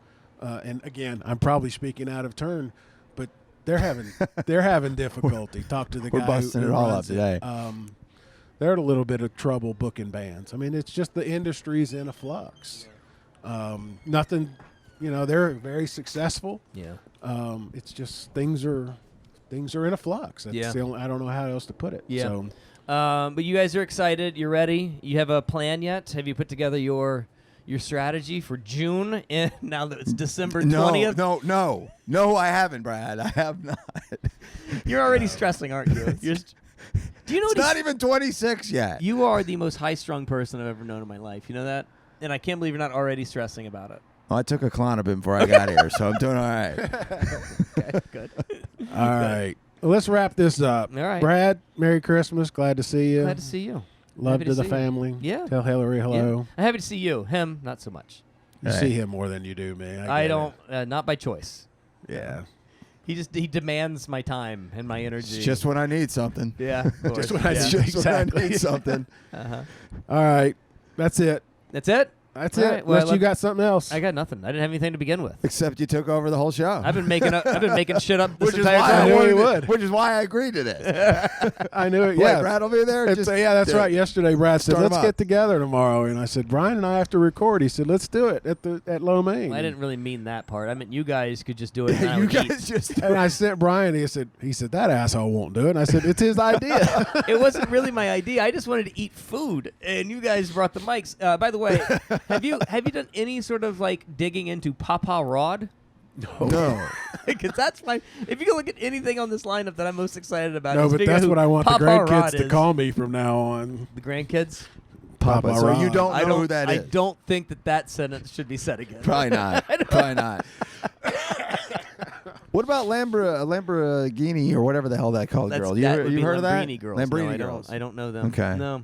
S4: And again, I'm probably speaking out of turn, but they're having difficulty. Talk to the
S1: We're
S4: guy
S1: busting
S4: who
S1: it all up
S4: runs
S1: today.
S4: They're in a little bit of trouble booking bands. I mean, it's just the industry's in a flux. Nothing, they're very successful.
S2: Yeah.
S4: It's just things are in a flux. That's
S2: Yeah.
S4: the only, I don't know how else to put it.
S2: Yeah.
S4: So,
S2: But you guys are excited. You're ready. You have a plan yet? Have you put together your strategy for June? And now that it's December 20th,
S1: No, I haven't, Brad. I have not.
S2: you're already stressing, aren't you? Do you know
S1: It's
S2: what
S1: not even 26 yet.
S2: You are the most high-strung person I've ever known in my life. You know that? And I can't believe you're not already stressing about it.
S1: Well, I took a Klonopin before I got here, so I'm doing all right.
S2: Okay, good.
S4: all right. Well, let's wrap this up.
S2: All right.
S4: Brad, Merry Christmas. Glad to see you.
S2: Glad to see you.
S4: Love
S2: Happy
S4: to the
S2: see you.
S4: family.
S2: Yeah.
S4: Tell Hillary hello.
S2: Yeah. I'm happy to see you. Him, not so much.
S4: You
S1: Hey.
S4: see him more than you do me.
S2: I
S4: get
S2: don't,
S4: it.
S2: not by choice.
S4: Yeah.
S2: He demands my time and my energy.
S1: It's just when I need something.
S2: Yeah. of course.
S4: Just when I
S2: Yeah.
S4: need-
S1: Just when I
S4: Exactly.
S1: need something.
S2: Uh-huh.
S4: All right. That's it.
S2: That's it?
S4: That's
S2: All
S4: it.
S2: right, well,
S4: Unless you got something else.
S2: I got nothing. I didn't have anything to begin with.
S1: Except you took over the whole show.
S2: I've been making shit up this
S1: which is
S2: entire
S1: why
S2: time.
S1: I
S4: knew
S1: wanted
S4: he
S1: to-
S4: would.
S1: Which is why I agreed to this.
S4: I knew it.
S1: Wait,
S4: Yeah.
S1: Brad will be there.
S4: It's- yeah, that's right. Yesterday, Brad said,
S1: Start 'em
S4: "Let's
S1: up.
S4: get together tomorrow," and I said, "Brian and I have to record." He said, "Let's do it at Low Main."
S2: I didn't really mean that part. I meant you guys could just do it. And I
S1: you
S2: would
S1: guys
S2: eat.
S1: just.
S4: And I sent Brian. He said that asshole won't do it. And I said, "It's his idea."
S2: It wasn't really my idea. I just wanted to eat food, and you guys brought the mics. By the way, have you done any sort of like digging into Papa Rod?
S1: No.
S2: Because that's my. If you can look at anything on this lineup that I'm most excited about,
S4: No,
S2: is
S4: but
S2: figure out
S4: that's
S2: who
S4: what I want the
S2: Papa
S4: grandkids
S2: Rod
S4: to
S2: is.
S4: call me from now on.
S2: The grandkids.
S1: Papa. So
S4: Rod.
S1: you don't know who that
S2: I
S1: is?
S2: don't think that sentence should be said again.
S1: Probably not. Probably not. What about Lamborghini or whatever the hell that called girl?
S2: That would
S1: You
S2: be
S1: heard of that?
S2: Lamborghini girls.
S1: Lamborghini
S2: No,
S1: girls.
S2: I don't know them.
S1: Okay.
S2: No.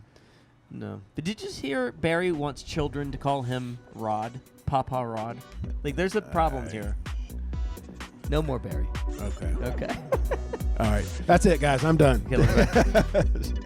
S2: But did you just hear Barry wants children to call him Rod? Papa Rod? Like, there's a problem here. No more Barry.
S4: Okay.
S2: Okay.
S4: All right. That's it, guys. I'm done.
S2: Okay, let's go.